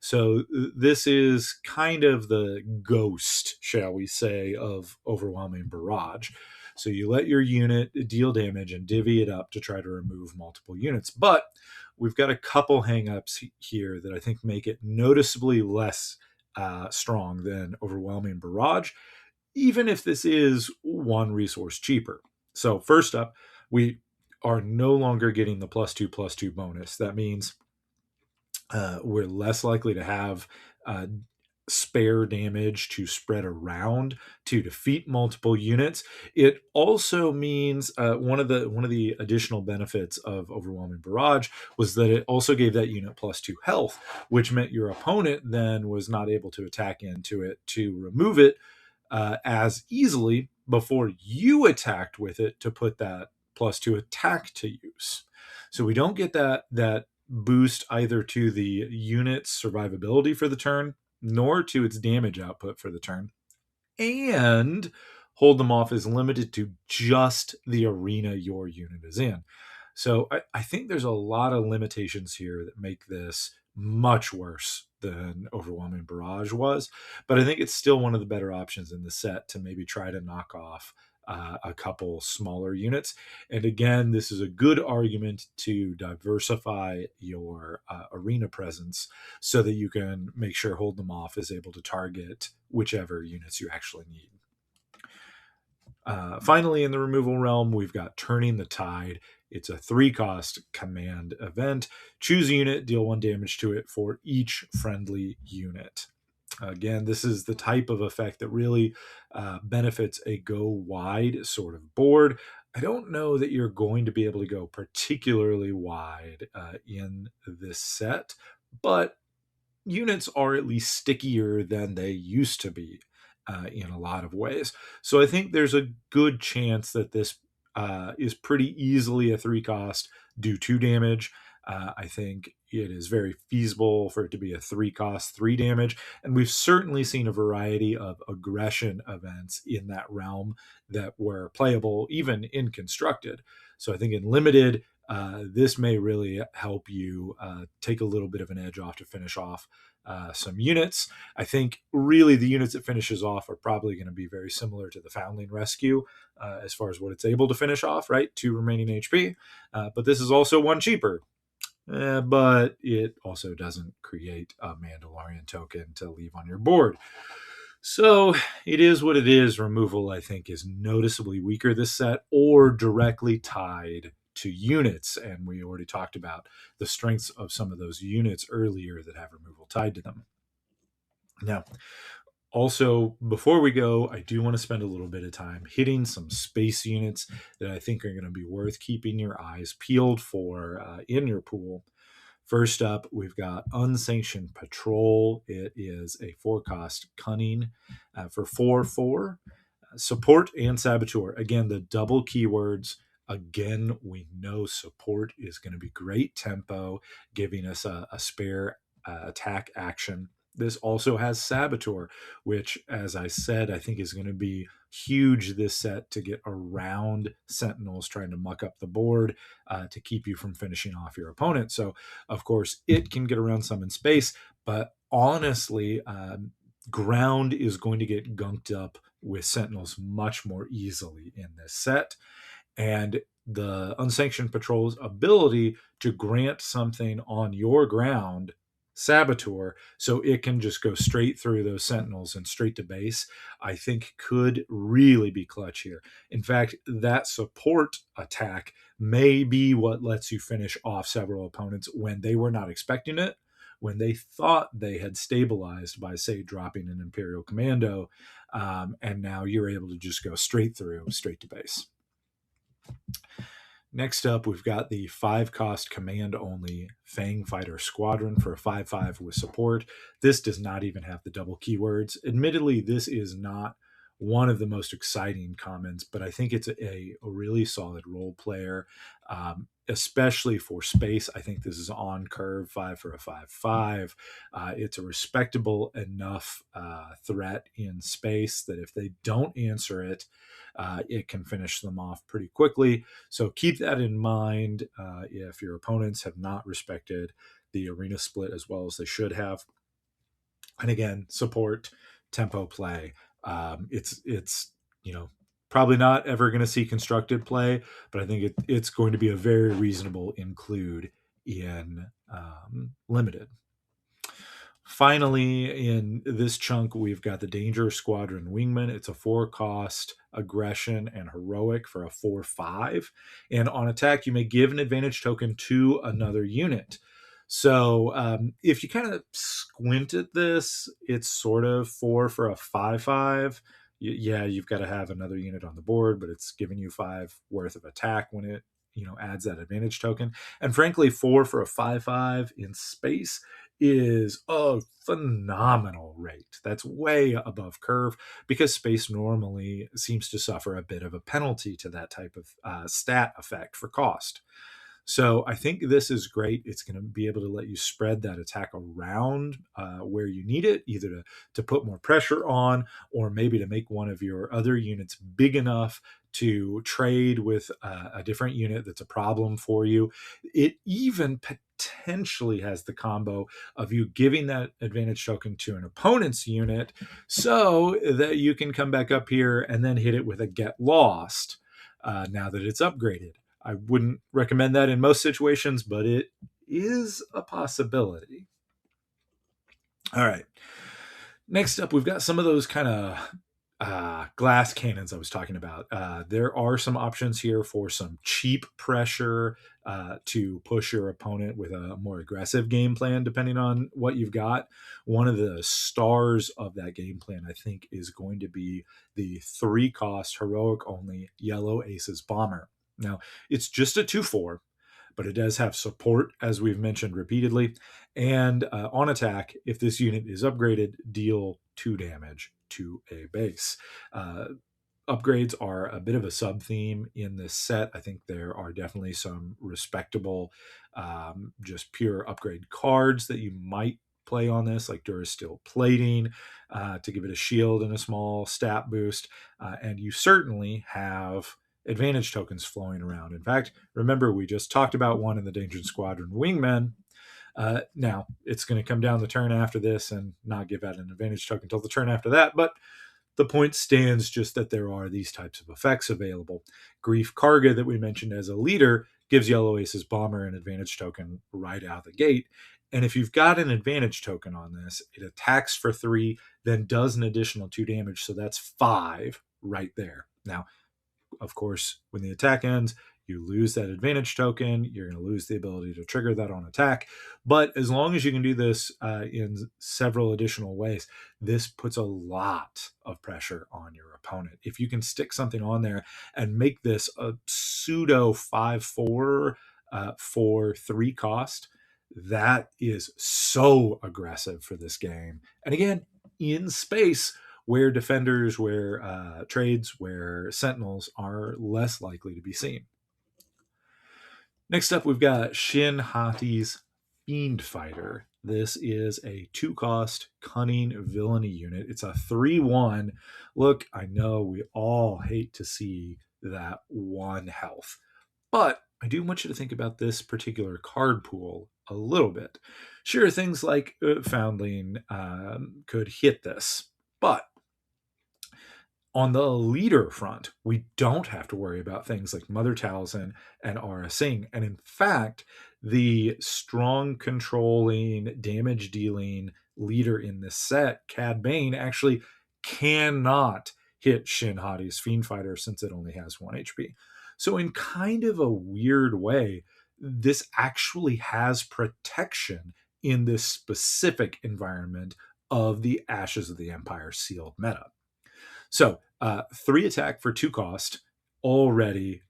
Speaker 1: So this is kind of the ghost, shall we say, of Overwhelming Barrage. So you let your unit deal damage and divvy it up to try to remove multiple units. But we've got a couple hangups here that I think make it noticeably less strong than Overwhelming Barrage, even if this is 1 resource cheaper. So first up, we are no longer getting the +2/+2 bonus. That means we're less likely to have spare damage to spread around to defeat multiple units. It also means one of the additional benefits of Overwhelming Barrage was that it also gave that unit +2 health, which meant your opponent then was not able to attack into it to remove it as easily before you attacked with it to put that +2 attack to use. So we don't get that boost either to the unit's survivability for the turn, nor to its damage output for the turn. And Hold Them Off is limited to just the arena your unit is in. So I think there's a lot of limitations here that make this much worse than Overwhelming Barrage was. But I think it's still one of the better options in the set to maybe try to knock off a couple smaller units. And again, this is a good argument to diversify your arena presence so that you can make sure Hold Them Off is able to target whichever units you actually need. Finally, in the removal realm, we've got Turning the Tide. It's a 3-cost command event. Choose a unit, deal 1 damage to it for each friendly unit. Again, this is the type of effect that really benefits a go wide sort of board. I don't know that you're going to be able to go particularly wide in this set, but units are at least stickier than they used to be in a lot of ways. So I think there's a good chance that this is pretty easily a 3 cost, do 2 damage. I think it is very feasible for it to be a 3 cost, 3 damage. And we've certainly seen a variety of aggression events in that realm that were playable even in constructed. So I think in limited, this may really help you take a little bit of an edge off to finish off some units. I think really the units it finishes off are probably going to be very similar to the Foundling Rescue as far as what it's able to finish off, right? 2 remaining HP. But this is also 1 cheaper. But it also doesn't create a Mandalorian token to leave on your board. So it is what it is. Removal, I think, is noticeably weaker this set or directly tied to units. And we already talked about the strengths of some of those units earlier that have removal tied to them. Now, also, before we go, I do want to spend a little bit of time hitting some space units that I think are going to be worth keeping your eyes peeled for in your pool. First up, we've got Unsanctioned Patrol. It is a 4-cost cunning for 4/4. Support and Saboteur. Again, the double keywords. Again, we know support is going to be great tempo, giving us a spare attack action. This also has Saboteur, which, as I said, I think is going to be huge this set to get around Sentinels trying to muck up the board to keep you from finishing off your opponent. So, of course, it can get around some in space, but honestly, ground is going to get gunked up with Sentinels much more easily in this set. And the Unsanctioned Patrol's ability to grant something on your ground, Saboteur, so it can just go straight through those Sentinels and straight to base, I think could really be clutch here. In fact, that support attack may be what lets you finish off several opponents when they were not expecting it, when they thought they had stabilized by, say, dropping an Imperial Commando, and now you're able to just go straight through, straight to base. Next up, we've got the 5-cost command-only Fang Fighter Squadron for a 5/5 with support. This does not even have the double keywords. Admittedly, this is not one of the most exciting comments, but I think it's a really solid role player, especially for space. I think this is on curve 5 for a 5/5. It's a respectable enough threat in space that if they don't answer it, it can finish them off pretty quickly. So keep that in mind if your opponents have not respected the arena split as well as they should have. And again, support, tempo play. It's probably not ever going to see constructed play, but I think it's going to be a very reasonable include in limited. Finally, in this chunk, we've got the Danger Squadron Wingman. It's a 4-cost aggression and heroic for a 4/5. And on attack, you may give an advantage token to another unit. So if you kind of squint at this, it's sort of 4 for a 5/5. Yeah, you've got to have another unit on the board, but it's giving you 5 worth of attack when it adds that advantage token. And frankly, 4 for a 5/5 in space is a phenomenal rate. That's way above curve because space normally seems to suffer a bit of a penalty to that type of stat effect for cost. So I think this is great. It's going to be able to let you spread that attack around where you need it, either to put more pressure on or maybe to make one of your other units big enough to trade with a different unit that's a problem for you. It even potentially has the combo of you giving that advantage token to an opponent's unit so that you can come back up here and then hit it with a get lost now that it's upgraded. I wouldn't recommend that in most situations, but it is a possibility. All right. Next up, we've got some of those kind of glass cannons I was talking about. There are some options here for some cheap pressure to push your opponent with a more aggressive game plan, depending on what you've got. One of the stars of that game plan, I think, is going to be the 3-cost heroic only Yellow Aces Bomber. Now, it's just a 2/4, but it does have support, as we've mentioned repeatedly. And on attack, if this unit is upgraded, deal 2 damage to a base. Uh, Upgrades are a bit of a sub theme in this set. I think there are definitely some respectable, just pure upgrade cards that you might play on this, like Durasteel Plating, to give it a shield and a small stat boost. And you certainly have advantage tokens flowing around. In fact, remember, we just talked about one in the Dangerous Squadron Wingmen. Now, it's going to come down the turn after this and not give out an advantage token until the turn after that, but the point stands just that there are these types of effects available. Grief Karga, that we mentioned as a leader, gives Yellow Aces Bomber an advantage token right out of the gate. And if you've got an advantage token on this, it attacks for 3, then does an additional 2 damage. So that's 5 right there. Now, of course, when the attack ends, you lose that advantage token. You're going to lose the ability to trigger that on attack. But as long as you can do this in several additional ways, this puts a lot of pressure on your opponent. If you can stick something on there and make this a pseudo 5/4 for 3 cost, that is so aggressive for this game. And again, in space, where defenders, where trades, where sentinels are less likely to be seen. Next up, we've got Shin Hati's Fiend Fighter. This is a 2-cost cunning villainy unit. It's a 3/1. Look, I know we all hate to see that 1 health, but I do want you to think about this particular card pool a little bit. Sure, things like Foundling could hit this, but on the leader front, we don't have to worry about things like Mother Talzin and Aura Singh. And in fact, the strong controlling, damage dealing leader in this set, Cad Bane, actually cannot hit Shin Hati's Fiend Fighter since it only has 1 HP. So, in kind of a weird way, this actually has protection in this specific environment of the Ashes of the Empire sealed meta. So 3 attack for 2 cost, already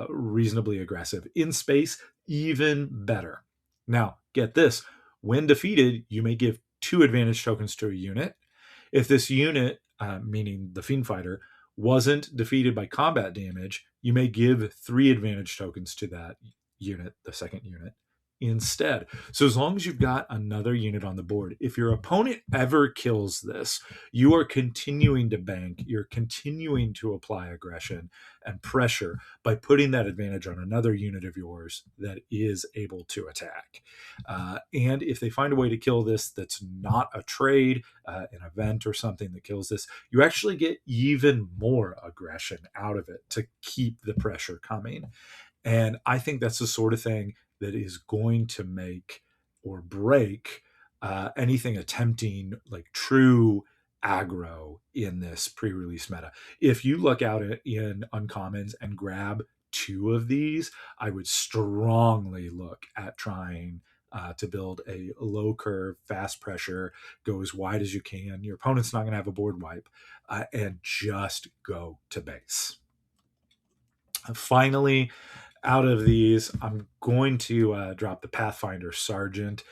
Speaker 1: reasonably aggressive. In space, even better. Now, get this. When defeated, you may give 2 advantage tokens to a unit. If this unit, meaning the Fiend Fighter, wasn't defeated by combat damage, you may give 3 advantage tokens to that unit, the second unit, instead. So as long as you've got another unit on the board, if your opponent ever kills this, you are continuing to bank, you're continuing to apply aggression and pressure by putting that advantage on another unit of yours that is able to attack. And if they find a way to kill this that's not a trade, an event or something that kills this, you actually get even more aggression out of it to keep the pressure coming. And I think that's the sort of thing that is going to make or break anything attempting like true aggro in this pre-release meta. If you look out in uncommons and grab 2 of these, I would strongly look at trying to build a low curve, fast pressure, go as wide as you can. Your opponent's not going to have a board wipe, and just go to base. Finally, out of these, I'm going to drop the Pathfinder Sergeant.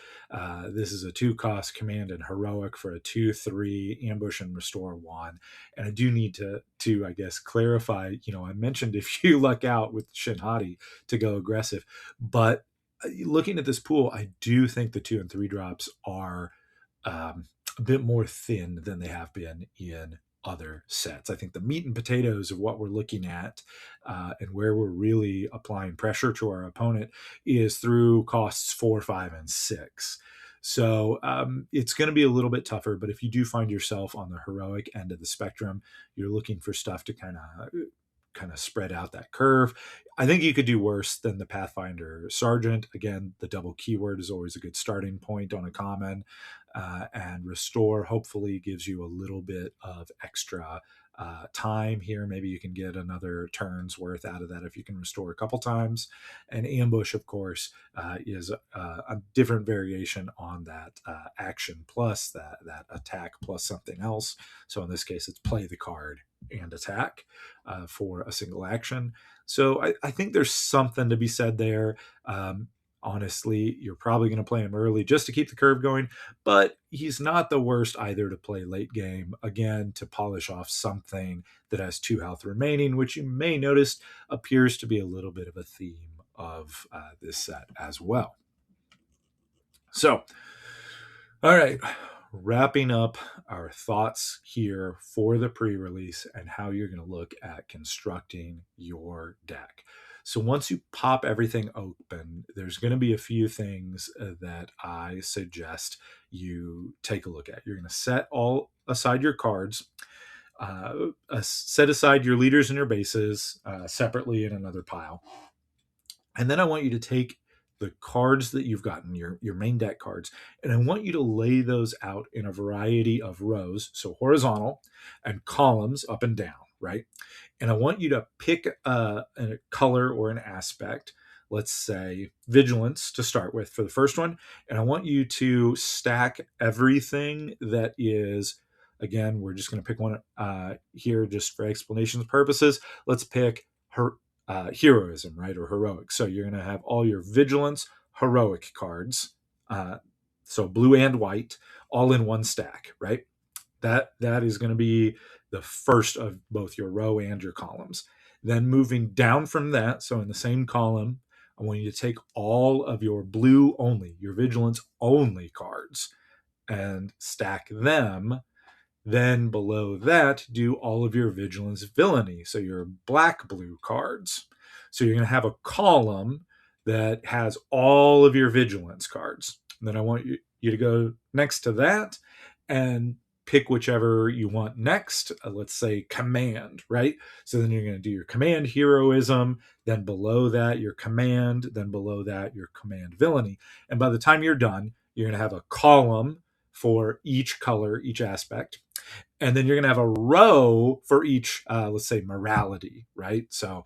Speaker 1: This is a 2-cost command and heroic for a 2/3 ambush and restore 1. And I do need to I guess clarify. I mentioned if you luck out with Shin Hati to go aggressive, but looking at this pool, I do think the 2 and 3 drops are a bit more thin than they have been in other sets. I think the meat and potatoes of what we're looking at and where we're really applying pressure to our opponent is through costs 4, 5, and 6. So it's going to be a little bit tougher, but if you do find yourself on the heroic end of the spectrum, you're looking for stuff to kind of spread out that curve. I think you could do worse than the Pathfinder Sergeant. Again, the double keyword is always a good starting point on a common. And restore hopefully gives you a little bit of extra time here. Maybe you can get another turn's worth out of that if you can restore a couple times. And ambush, of course, is a different variation on that action plus that attack plus something else. So in this case, it's play the card and attack for a single action. So I think there's something to be said there. Honestly, you're probably going to play him early just to keep the curve going, but he's not the worst either to play late game, again, to polish off something that has 2 health remaining, which you may notice appears to be a little bit of a theme of this set as well. So, all right, wrapping up our thoughts here for the pre-release and how you're going to look at constructing your deck. So once you pop everything open, there's going to be a few things that I suggest you take a look at. You're going to set all aside your cards, set aside your leaders and your bases separately in another pile. And then I want you to take the cards that you've gotten, your main deck cards, and I want you to lay those out in a variety of rows, so horizontal, and columns up and down, right? And I want you to pick a color or an aspect, let's say vigilance to start with for the first one, and I want you to stack everything that is, again, we're just going to pick one here just for explanation purposes. Let's pick heroism, right, or heroic. So you're going to have all your vigilance heroic cards, so blue and white, all in one stack, right? That is going to be the first of both your row and your columns. Then moving down from that, so in the same column, I want you to take all of your blue only, your vigilance only cards, and stack them. Then below that, do all of your vigilance villainy, so your black blue cards. So you're going to have a column that has all of your vigilance cards. And then I want you to go next to that and pick whichever you want next. Let's say command, right? So then you're going to do your command heroism, then below that your command, then below that your command villainy. And by the time you're done, you're going to have a column for each color, each aspect. And then you're going to have a row for each, let's say, morality, right? So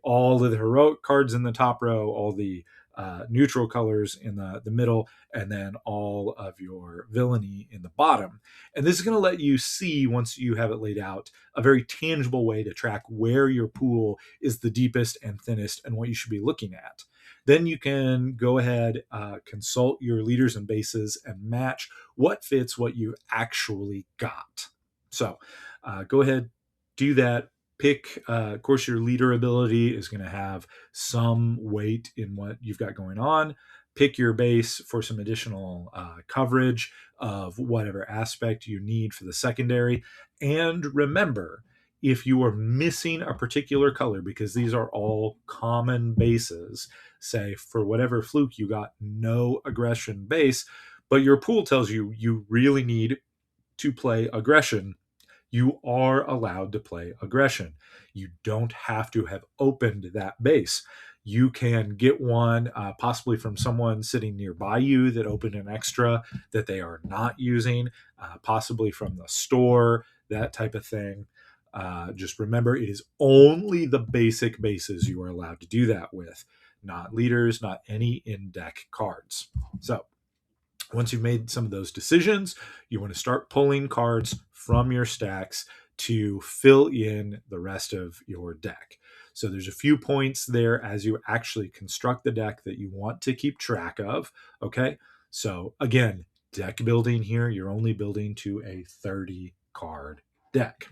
Speaker 1: all of the heroic cards in the top row, all the neutral colors in the middle, and then all of your villainy in the bottom. And this is going to let you see, once you have it laid out, a very tangible way to track where your pool is the deepest and thinnest and what you should be looking at. Then you can go ahead, consult your leaders and bases and match what fits what you actually got. So go ahead, do that. Pick, of course, your leader ability is going to have some weight in what you've got going on. Pick your base for some additional coverage of whatever aspect you need for the secondary. And remember, if you are missing a particular color, because these are all common bases, say for whatever fluke you got no aggression base, but your pool tells you you really need to play aggression, you are allowed to play aggression. You don't have to have opened that base. You can get one possibly from someone sitting nearby you that opened an extra that they are not using, possibly from the store, that type of thing. Just remember, it is only the basic bases you are allowed to do that with, not leaders, not any in-deck cards. So once you've made some of those decisions, you want to start pulling cards from your stacks to fill in the rest of your deck. So there's a few points there as you actually construct the deck that you want to keep track of. Okay. So again, deck building here, you're only building to a 30 card deck.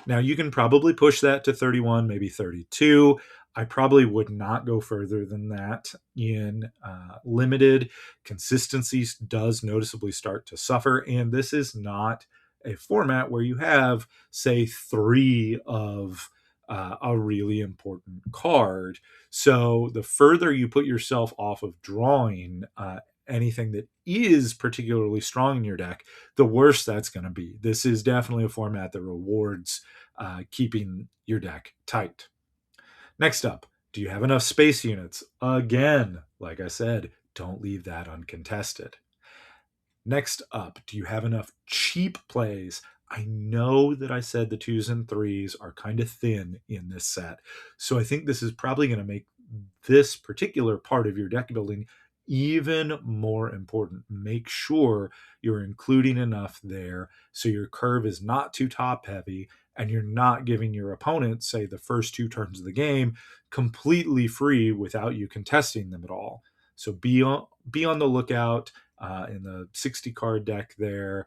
Speaker 1: Now you can probably push that to 31, maybe 32. I probably would not go further than that. In limited, consistency does noticeably start to suffer, and this is not a format where you have, say, 3 of a really important card. So the further you put yourself off of drawing anything that is particularly strong in your deck, the worse that's going to be. This is definitely a format that rewards keeping your deck tight. Next up, do you have enough space units? Again, like I said, don't leave that uncontested. Next up, do you have enough cheap plays? I know that I said the 2s and 3s are kind of thin in this set, so I think this is probably going to make this particular part of your deck building even more important. Make sure you're including enough there so your curve is not too top heavy and you're not giving your opponent, say, the first 2 turns of the game completely free without you contesting them at all. So be on the lookout in the 60 card deck there.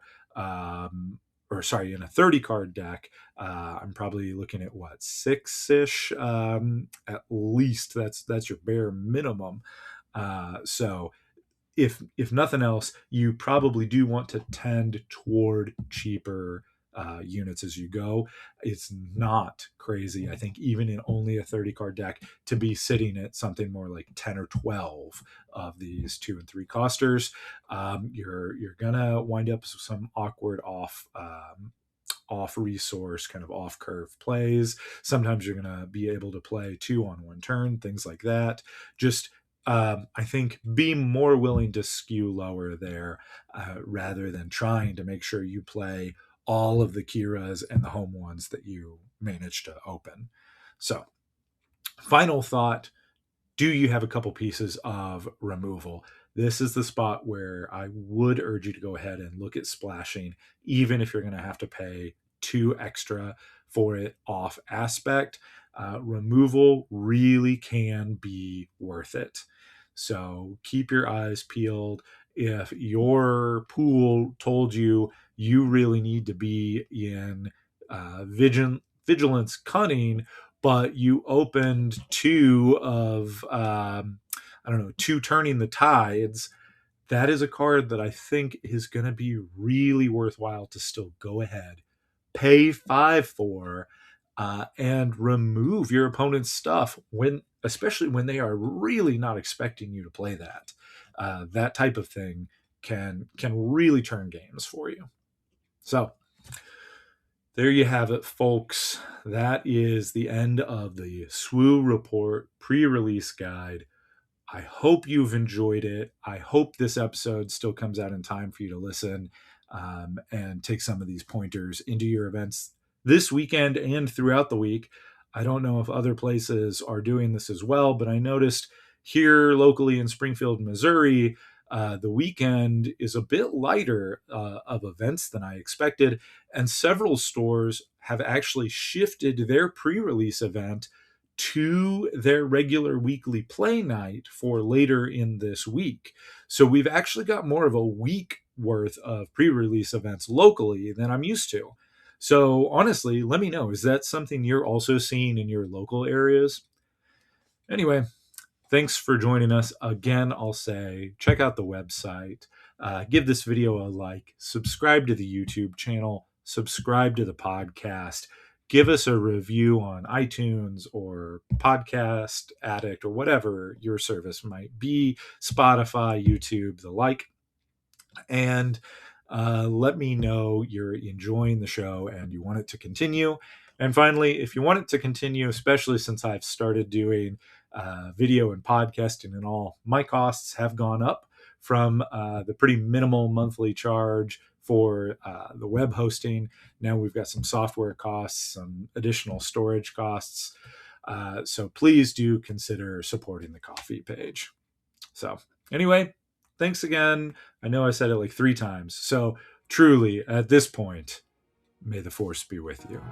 Speaker 1: Or sorry, in a 30 card deck, I'm probably looking at what, 6-ish at least. That's your bare minimum. So if nothing else, you probably do want to tend toward cheaper units as you go. It's not crazy, I think, even in only a 30 card deck, to be sitting at something more like 10 or 12 of these 2 and 3 costers. You're gonna wind up with some awkward off resource, kind of off curve plays. Sometimes you're going to be able to play 2 on 1 turn, things like that. Just I think be more willing to skew lower there rather than trying to make sure you play all of the Kiras and the home ones that you manage to open. So, final thought, do you have a couple pieces of removal? This is the spot where I would urge you to go ahead and look at splashing, even if you're going to have to pay 2 extra for it off aspect. Removal really can be worth it. So keep your eyes peeled. If your pool told you you really need to be in vigilance cunning, but you opened 2 of I don't know, 2 turning the tides, that is a card that I think is going to be really worthwhile to still go ahead, pay 5 for, and remove your opponent's stuff especially when they are really not expecting you to play that. That type of thing can really turn games for you. So there you have it, folks. That is the end of the SWU Report pre-release guide. I hope you've enjoyed it. I hope this episode still comes out in time for you to listen and take some of these pointers into your events this weekend and throughout the week. I don't know if other places are doing this as well, but I noticed here locally in Springfield, Missouri, the weekend is a bit lighter of events than I expected, and several stores have actually shifted their pre-release event to their regular weekly play night for later in this week. So we've actually got more of a week worth of pre-release events locally than I'm used to. So honestly, let me know, is that something you're also seeing in your local areas? Anyway, thanks for joining us. Again, I'll say check out the website, give this video a like, subscribe to the YouTube channel, subscribe to the podcast, give us a review on iTunes or Podcast Addict or whatever your service might be, Spotify, YouTube, the like. And let me know you're enjoying the show and you want it to continue. And finally, if you want it to continue, especially since I've started doing video and podcasting and all, my costs have gone up from the pretty minimal monthly charge for the web hosting. Now we've got some software costs, some additional storage costs. So please do consider supporting the Ko-fi page. So anyway, thanks again. I know I said it like 3 times. So truly, at this point, may the force be with you.